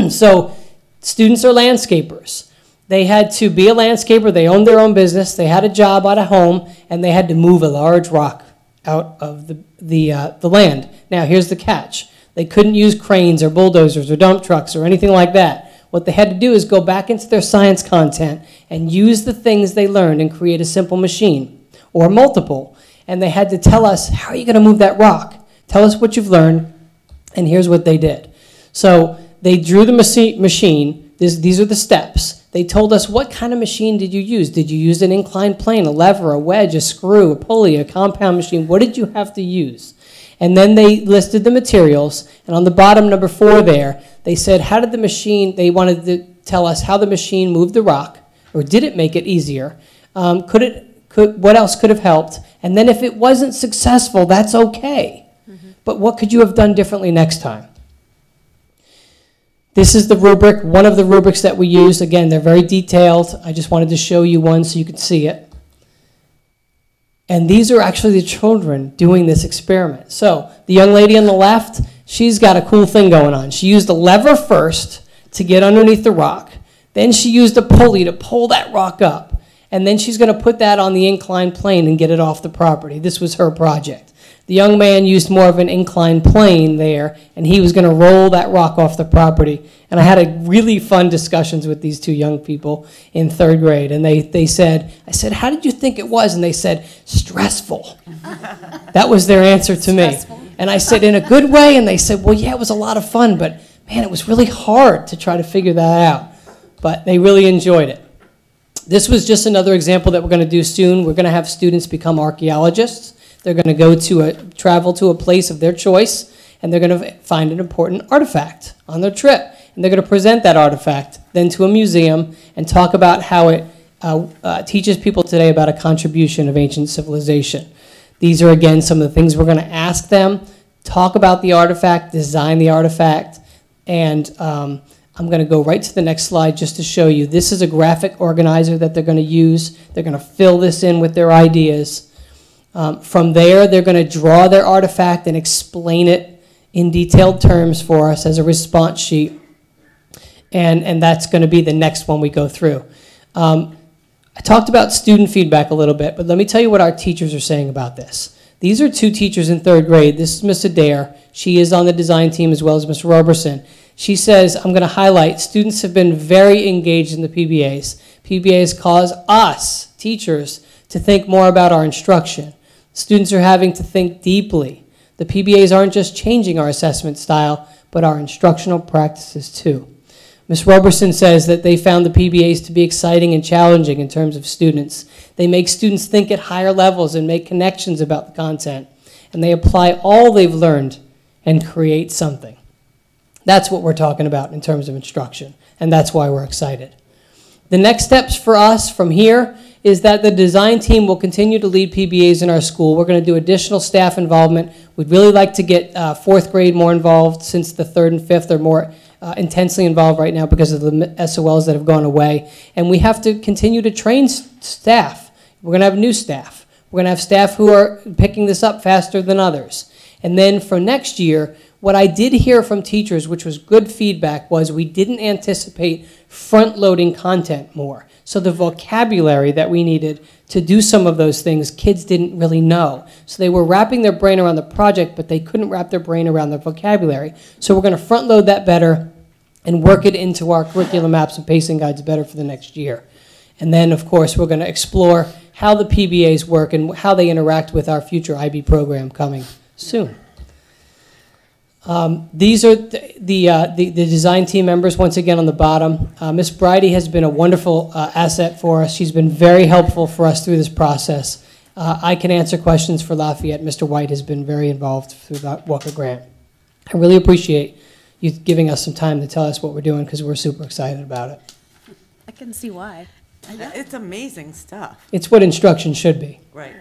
So students are landscapers. They had to be a landscaper. They owned their own business. They had a job out of home, and they had to move a large rock out of the land. Now, here's the catch. They couldn't use cranes or bulldozers or dump trucks or anything like that. What they had to do is go back into their science content and use the things they learned and create a simple machine or multiple. And they had to tell us, how are you going to move that rock? Tell us what you've learned, and here's what they did. So they drew the machine. These are the steps. They told us, what kind of machine did you use? Did you use an inclined plane, a lever, a wedge, a screw, a pulley, a compound machine? What did you have to use? And then they listed the materials, and on the bottom, number 4 there, they said, how did the machine, they wanted to tell us how the machine moved the rock, or did it make it easier? What else could have helped? And then if it wasn't successful, that's okay. But what could you have done differently next time? This is the rubric, one of the rubrics that we used. Again, they're very detailed. I just wanted to show you one so you could see it. And these are actually the children doing this experiment. So the young lady on the left, she's got a cool thing going on. She used a lever first to get underneath the rock. Then she used a pulley to pull that rock up. And then she's going to put that on the inclined plane and get it off the property. This was her project. The young man used more of an inclined plane there, and he was going to roll that rock off the property. And I had a really fun discussions with these 2 young people in 3rd grade. And they said, I said, how did you think it was? And they said, stressful. That was their answer to me. And I said, in a good way? And they said, well, yeah, it was a lot of fun, but man, it was really hard to try to figure that out. But they really enjoyed it. This was just another example that we're going to do soon. We're going to have students become archaeologists. They're going to go to travel to a place of their choice, and they're going to find an important artifact on their trip. And they're going to present that artifact then to a museum and talk about how it teaches people today about a contribution of ancient civilization. These are, again, some of the things we're going to ask them. Talk about the artifact, design the artifact, and I'm going to go right to the next slide just to show you. This is a graphic organizer that they're going to use. They're going to fill this in with their ideas. From there, they're going to draw their artifact and explain it in detailed terms for us as a response sheet. And that's going to be the next one we go through. I talked about student feedback a little bit, but let me tell you what our teachers are saying about this. These are two teachers in 3rd grade. This is Miss Adair. She is on the design team as well as Ms. Roberson. She says, I'm going to highlight, students have been very engaged in the PBAs. PBAs cause us, teachers, to think more about our instruction. Students are having to think deeply. The PBAs aren't just changing our assessment style, but our instructional practices too. Ms. Roberson says that they found the PBAs to be exciting and challenging in terms of students. They make students think at higher levels and make connections about the content. And they apply all they've learned and create something. That's what we're talking about in terms of instruction, and that's why we're excited. The next steps for us from here is that the design team will continue to lead PBAs in our school. We're going to do additional staff involvement. We'd really like to get 4th grade more involved, since the 3rd and 5th are more intensely involved right now because of the SOLs that have gone away. And we have to continue to train staff. We're going to have new staff. We're going to have staff who are picking this up faster than others. And then for next year, what I did hear from teachers, which was good feedback, was we didn't anticipate front-loading content more. So the vocabulary that we needed to do some of those things, kids didn't really know. So they were wrapping their brain around the project, but they couldn't wrap their brain around the vocabulary. So we're going to front-load that better and work it into our curriculum maps and pacing guides better for the next year. And then, of course, we're going to explore how the PBAs work and how they interact with our future IB program coming soon. These are the design team members, once again on the bottom. Ms. Bridie has been a wonderful asset for us. She's been very helpful for us through this process. I can answer questions for Lafayette. Mr. White has been very involved through that Walker Grant. I really appreciate you giving us some time to tell us what we're doing, because we're super excited about it. I can see why. It's amazing stuff. It's what instruction should be. Right.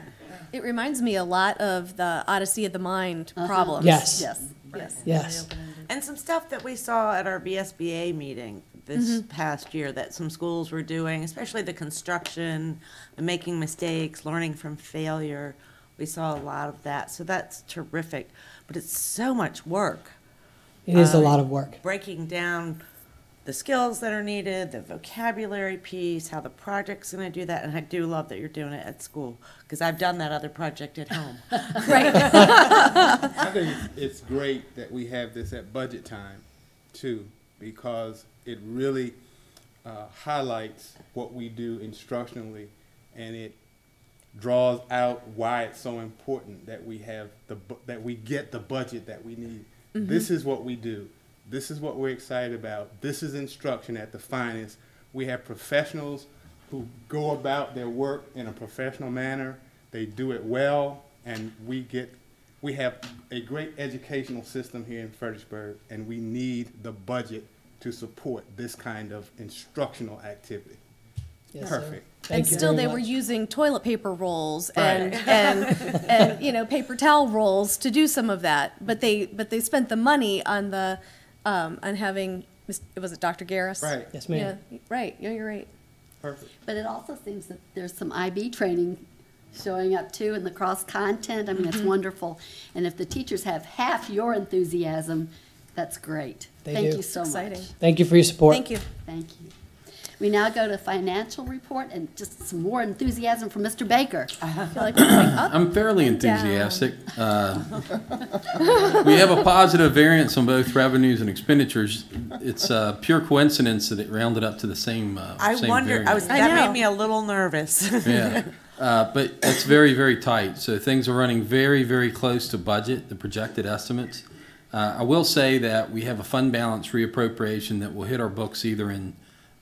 It reminds me a lot of the Odyssey of the Mind problems. Yes. Yes. Yes. Yes. And some stuff that we saw at our BSBA meeting this past year that some schools were doing, especially the construction, the making mistakes, learning from failure. We saw a lot of that. So that's terrific. But it's so much work. It is a lot of work. Breaking down the skills that are needed, the vocabulary piece, how the project's going to do that. And I do love that you're doing it at school, because I've done that other project at home. Right. I think it's great that we have this at budget time, too, because it really highlights what we do instructionally, and it draws out why it's so important that we have that we get the budget that we need. This is what we do. This is what we're excited about. This is instruction at the finest. We have professionals who go about their work in a professional manner. They do it well, and we have a great educational system here in Fredericksburg, and we need the budget to support this kind of instructional activity. Yes, Perfect. And still they were using toilet paper rolls and you know, paper towel rolls to do some of that. But they spent the money on the on having, was it Dr. Garris? Right. Yes, ma'am. Yeah, right. Yeah, you're right. Perfect. But it also seems that there's some IB training showing up too in the cross content. I mean, it's wonderful. And if the teachers have half your enthusiasm, that's great. Thank do. you so much. Thank you for your support. Thank you. Thank you. We now go to financial report and just some more enthusiasm from Mr. Baker. I feel like we're going up. I'm fairly and down. enthusiastic. We have a positive variance on both revenues and expenditures. It's pure coincidence that it rounded up to the same I same wonder. variance. That made me a little nervous. Yeah. But it's very, very tight. So things are running very, very close to budget, the projected estimates. I will say that we have a fund balance reappropriation that will hit our books either in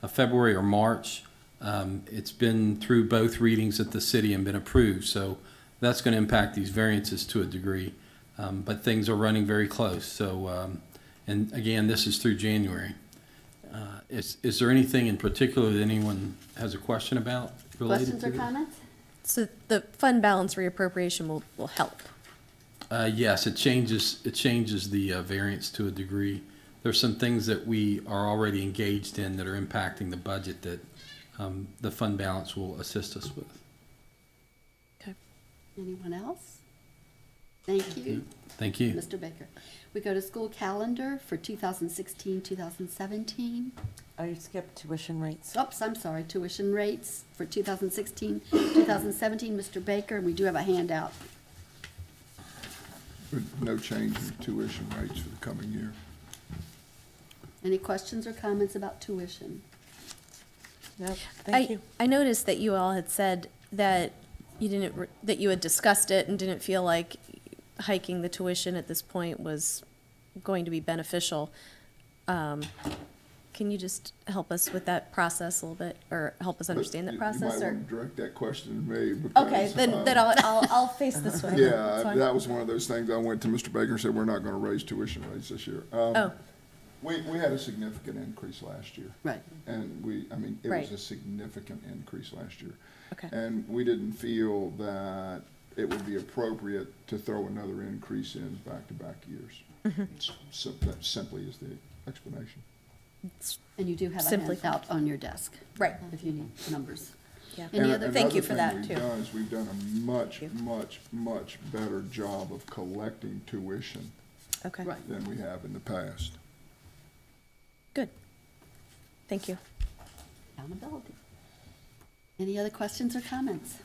February or March. It's been through both readings at the city and been approved. So that's going to impact these variances to a degree. But things are running very close. So, and again, this is through January. Is there anything in particular that anyone has a question about related Questions to or this? comments? So the fund balance reappropriation will help. Yes, it changes the variance to a degree. There's some things that we are already engaged in that are impacting the budget that the fund balance will assist us with. Okay. Anyone else? Thank you. Thank you. Mr. Baker. We go to school calendar for 2016-2017. Oh, you skipped tuition rates. Oops, I'm sorry, tuition rates for 2016-2017, Mr. Baker, and we do have a handout. No change in tuition rates for the coming year. Any questions or comments about tuition? No, thank you. I noticed that you all had said that you didn't, that you had discussed it and didn't feel like hiking the tuition at this point was going to be beneficial. Can you just help us with that process a little bit, or help us understand that process? You might Or want to direct that question to me. Because, okay, then I'll face this way. Yeah, that was one of those things. I went to Mr. Baker and said, we're not going to raise tuition rates this year. We had a significant increase last year. Right. And it Right. was a significant increase last year. Okay. And we didn't feel that it would be appropriate to throw another increase in back-to-back years. So that simply is the explanation. And you do have a handout on your desk. Right. If you need numbers. Yeah. Any other? Thank you for that, Another thing we've done is we've done a much better job of collecting tuition Okay. Right. than we have in the past. Good. Thank you. Accountability. Any other questions or comments?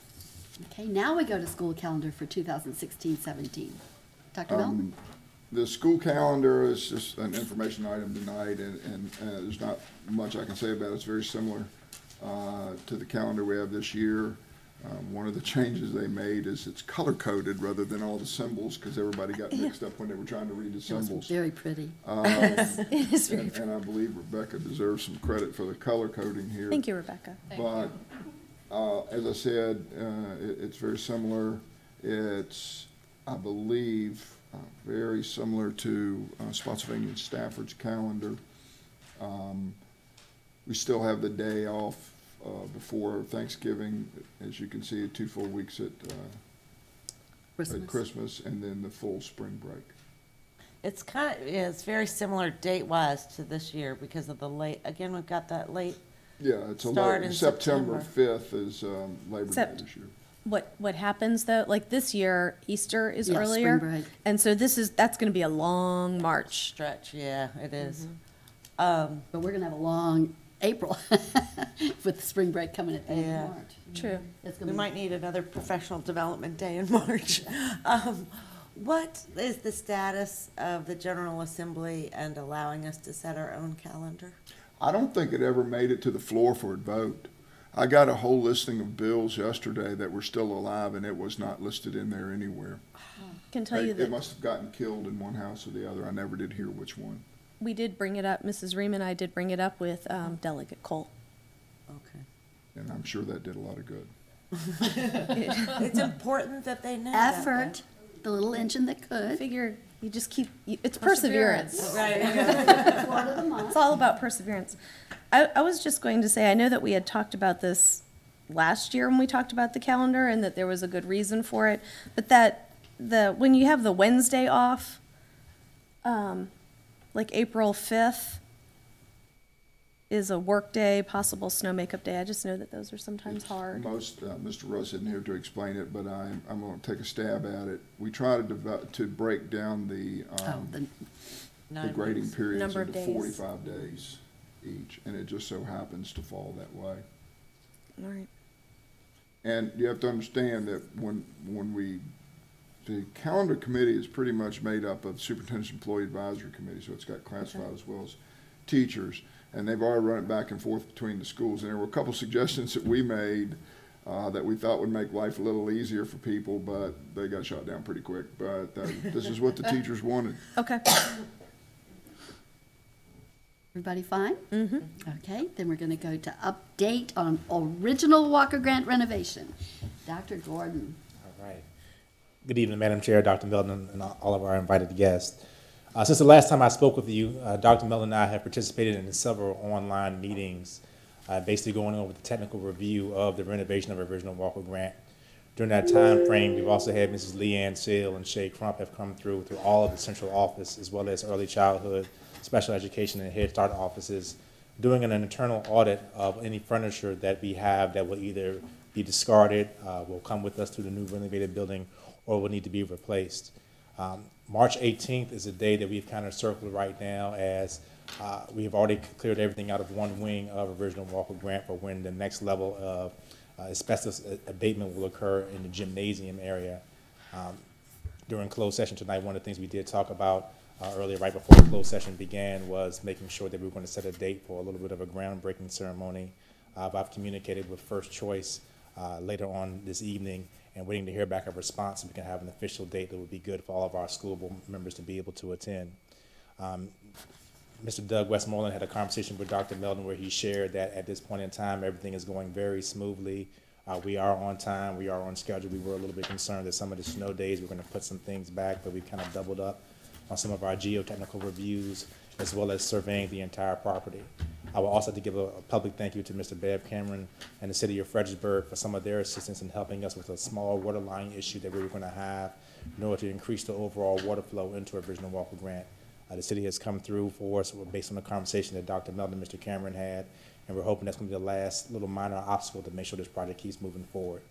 Okay, now we go to school calendar for 2016-17. Dr. Melton? The school calendar is just an information item tonight, and there's not much I can say about it. It's very similar to the calendar we have this year. One of the changes they made is it's color-coded rather than all the symbols, because everybody got mixed up when they were trying to read the symbols. Very pretty. It is very pretty. And I believe Rebecca deserves some credit for the color coding here. Thank you, Rebecca. But as I said, it's very similar. It's, I believe, very similar to Spotsylvania and Stafford's calendar. We still have the day off before Thanksgiving. As you can see, 2 full weeks at Christmas, and then the full spring break. It's it's very similar date-wise to this year because of the late, again, we've got that late Yeah, it's start a in September September. 5th is Labor Except- Day this year. What happens though, like this year, Easter is Yeah, earlier. spring break. And so that's gonna be a long March. stretch, yeah, it is. But we're going to have a long April with the spring break coming at the end Yeah. of March. True. It's We gonna be- might need another professional development day in March. What is the status of the General Assembly and allowing us to set our own calendar? I don't think it ever made it to the floor for a vote. I got a whole listing of bills yesterday that were still alive, and it was not listed in there anywhere. Can tell you It that must have gotten killed in one house or the other. I never did hear which one. we did bring it up, Mrs. Ream and I did bring it up with Delegate Cole. Okay. And I'm sure that did a lot of good. It's important that they know that, Effort, the little engine that I could. figure you just keep, it's perseverance. Right. Word of the month. It's all about perseverance. I was just going to say, I know that we had talked about this last year when we talked about the calendar and that there was a good reason for it, but that when you have the Wednesday off, like April 5th is a work day, possible snow makeup day. I just know that those are sometimes hard. Mr. Russ isn't here to explain it, but I'm going to take a stab at it. We try to break down the grading periods Number of into days. 45 days each, and it just so happens to fall that way. All right. And you have to understand that the calendar committee is pretty much made up of Superintendent's Employee Advisory Committee, so it's got classified as well as teachers, and they've already run it back and forth between the schools. And there were a couple suggestions that we made that we thought would make life a little easier for people, but they got shot down pretty quick. But this is what the teachers wanted. Okay. Everybody fine? Mm-hmm. Okay, then we're going to go to update on original Walker Grant renovation. Dr. Gordon. All right. Good evening, Madam Chair, Dr. Melton, and all of our invited guests. Since the last time I spoke with you, Dr. Melton and I have participated in several online meetings, basically going over the technical review of the renovation of original Walker Grant. During that time frame, we've also had Mrs. Leanne Seal and Shay Crump have come through all of the central office, as well as early childhood, special education, and Head Start offices, doing an internal audit of any furniture that we have that will either be discarded, will come with us to the new renovated building, or will need to be replaced. March 18th is a day that we've kind of circled right now, as we have already cleared everything out of one wing of original Walker Grant for when the next level of asbestos abatement will occur in the gymnasium area. During closed session tonight, one of the things we did talk about earlier, right before the closed session began, was making sure that we were going to set a date for a little bit of a groundbreaking ceremony. I've communicated with First Choice later on this evening, and waiting to hear back a response so we can have an official date that would be good for all of our school board members to be able to attend. Mr. Doug Westmoreland had a conversation with Dr. Melton where he shared that at this point in time, everything is going very smoothly. We are on time, we are on schedule. We were a little bit concerned that some of the snow days we're going to put some things back, but we've kind of doubled up on some of our geotechnical reviews, as well as surveying the entire property. I will also have to give a public thank you to Mr. Bev Cameron and the city of Fredericksburg for some of their assistance in helping us with a small water line issue that we were going to have in order to increase the overall water flow into original Walker Grant. The city has come through for us based on the conversation that Dr. Melton and Mr. Cameron had, and we're hoping that's going to be the last little minor obstacle to make sure this project keeps moving forward.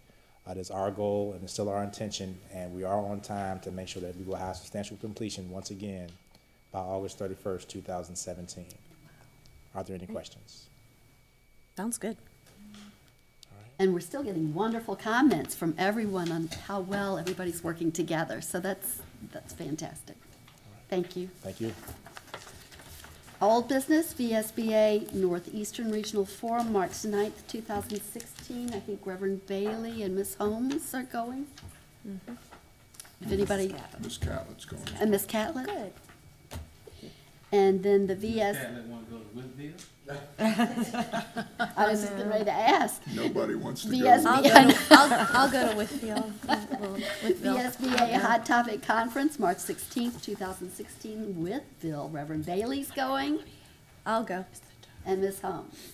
That's our goal, and it's still our intention, and we are on time to make sure that we will have substantial completion once again by August 31st, 2017. Are there any questions? Sounds good. And we're still getting wonderful comments from everyone on how well everybody's working together. So that's fantastic. Thank you. Thank you. Old business, VSBA Northeastern Regional Forum, March 9th, 2016. I think Reverend Bailey and Ms. Holmes are going. Mm-hmm. If anybody. Ms. Catlett's going. And Ms. Catlett? Good. And then the VS. Catlett want to go to Woodville? I was just getting ready to ask. Nobody wants to VSBA, go. I'll go to Whitfield. VSBA Hot Topic Conference, March 16th, 2016, Whitfield. Reverend Bailey's going. I'll go. And Ms. Holmes.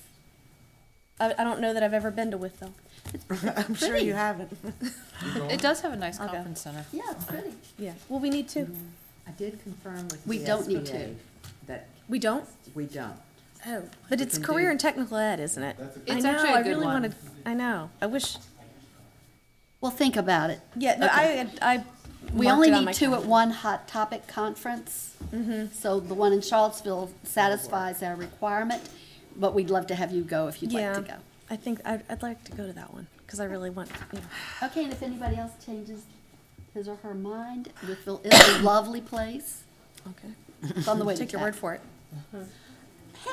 I don't know that I've ever been to Whitfield. I'm sure you haven't. It does have a nice I'll go. conference center. Yeah, it's pretty. Yeah. Well, we need to. I did confirm with We the don't need SBA to. that We don't? we don't. Oh, but it's career and technical ed, isn't it? It's I know, actually a I good really one. wanted, I know. I wish, Well, think about it. yeah, no, Okay. I We marked only it on need my 2 at calendar. one Hot Topic Conference. So the one in Charlottesville satisfies our requirement, but we'd love to have you go if you'd like to go. I think I'd like to go to that one, because I really want, you know. Okay, and if anybody else changes his or her mind, Whitfield is a lovely place. Okay. It's on the way to Take your word for it.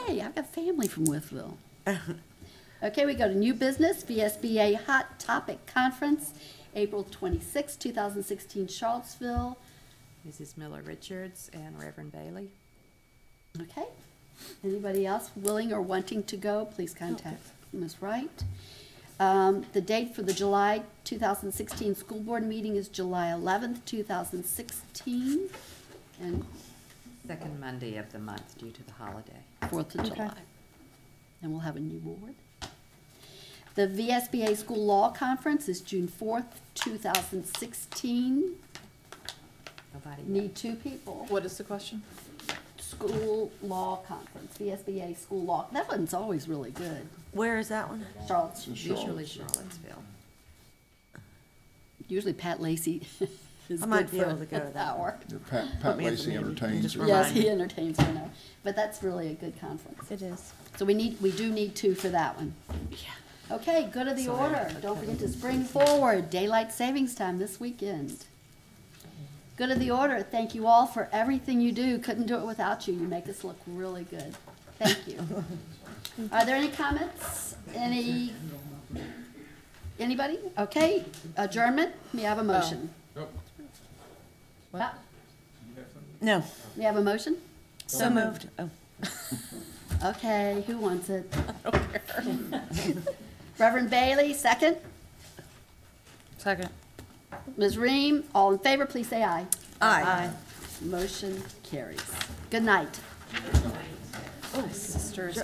Hey, I've got family from Whitfield. Okay, we go to new business, VSBA Hot Topic Conference, April 26, 2016, Charlottesville. Mrs. Miller Richards and Reverend Bailey. Okay. Anybody else willing or wanting to go, please contact Ms. Wright. The date for the July 2016 school board meeting is July 11th, 2016, and Second Monday of the month due to the holiday. 4th of July. And we'll have a new board. The VSBA School Law Conference is June 4th, 2016. Nobody. Need 2 people. What is the question? School Law Conference, VSBA School Law. That one's always really good. Where is that one? Charlottesville. Usually Charlottesville. Usually Pat Lacey is I might good be for able to go to an that hour. Pat Lacey entertains. Yes, he entertains her now. But that's really a good conference. It is. So we do need 2 for that one. Yeah. Okay, good of the order. Don't forget to spring forward. Daylight savings time this weekend. Good of the order. Thank you all for everything you do. Couldn't do it without you. You make us look really good. Thank you. Are there any comments? Any Anybody? Okay, adjournment, may I have a motion? No. May I have a motion? So moved. Oh. Okay, who wants it? Reverend Bailey, second. Second. Ms. Ream, all in favor, please say aye. Aye. Motion carries. Good night. Oh, sisters.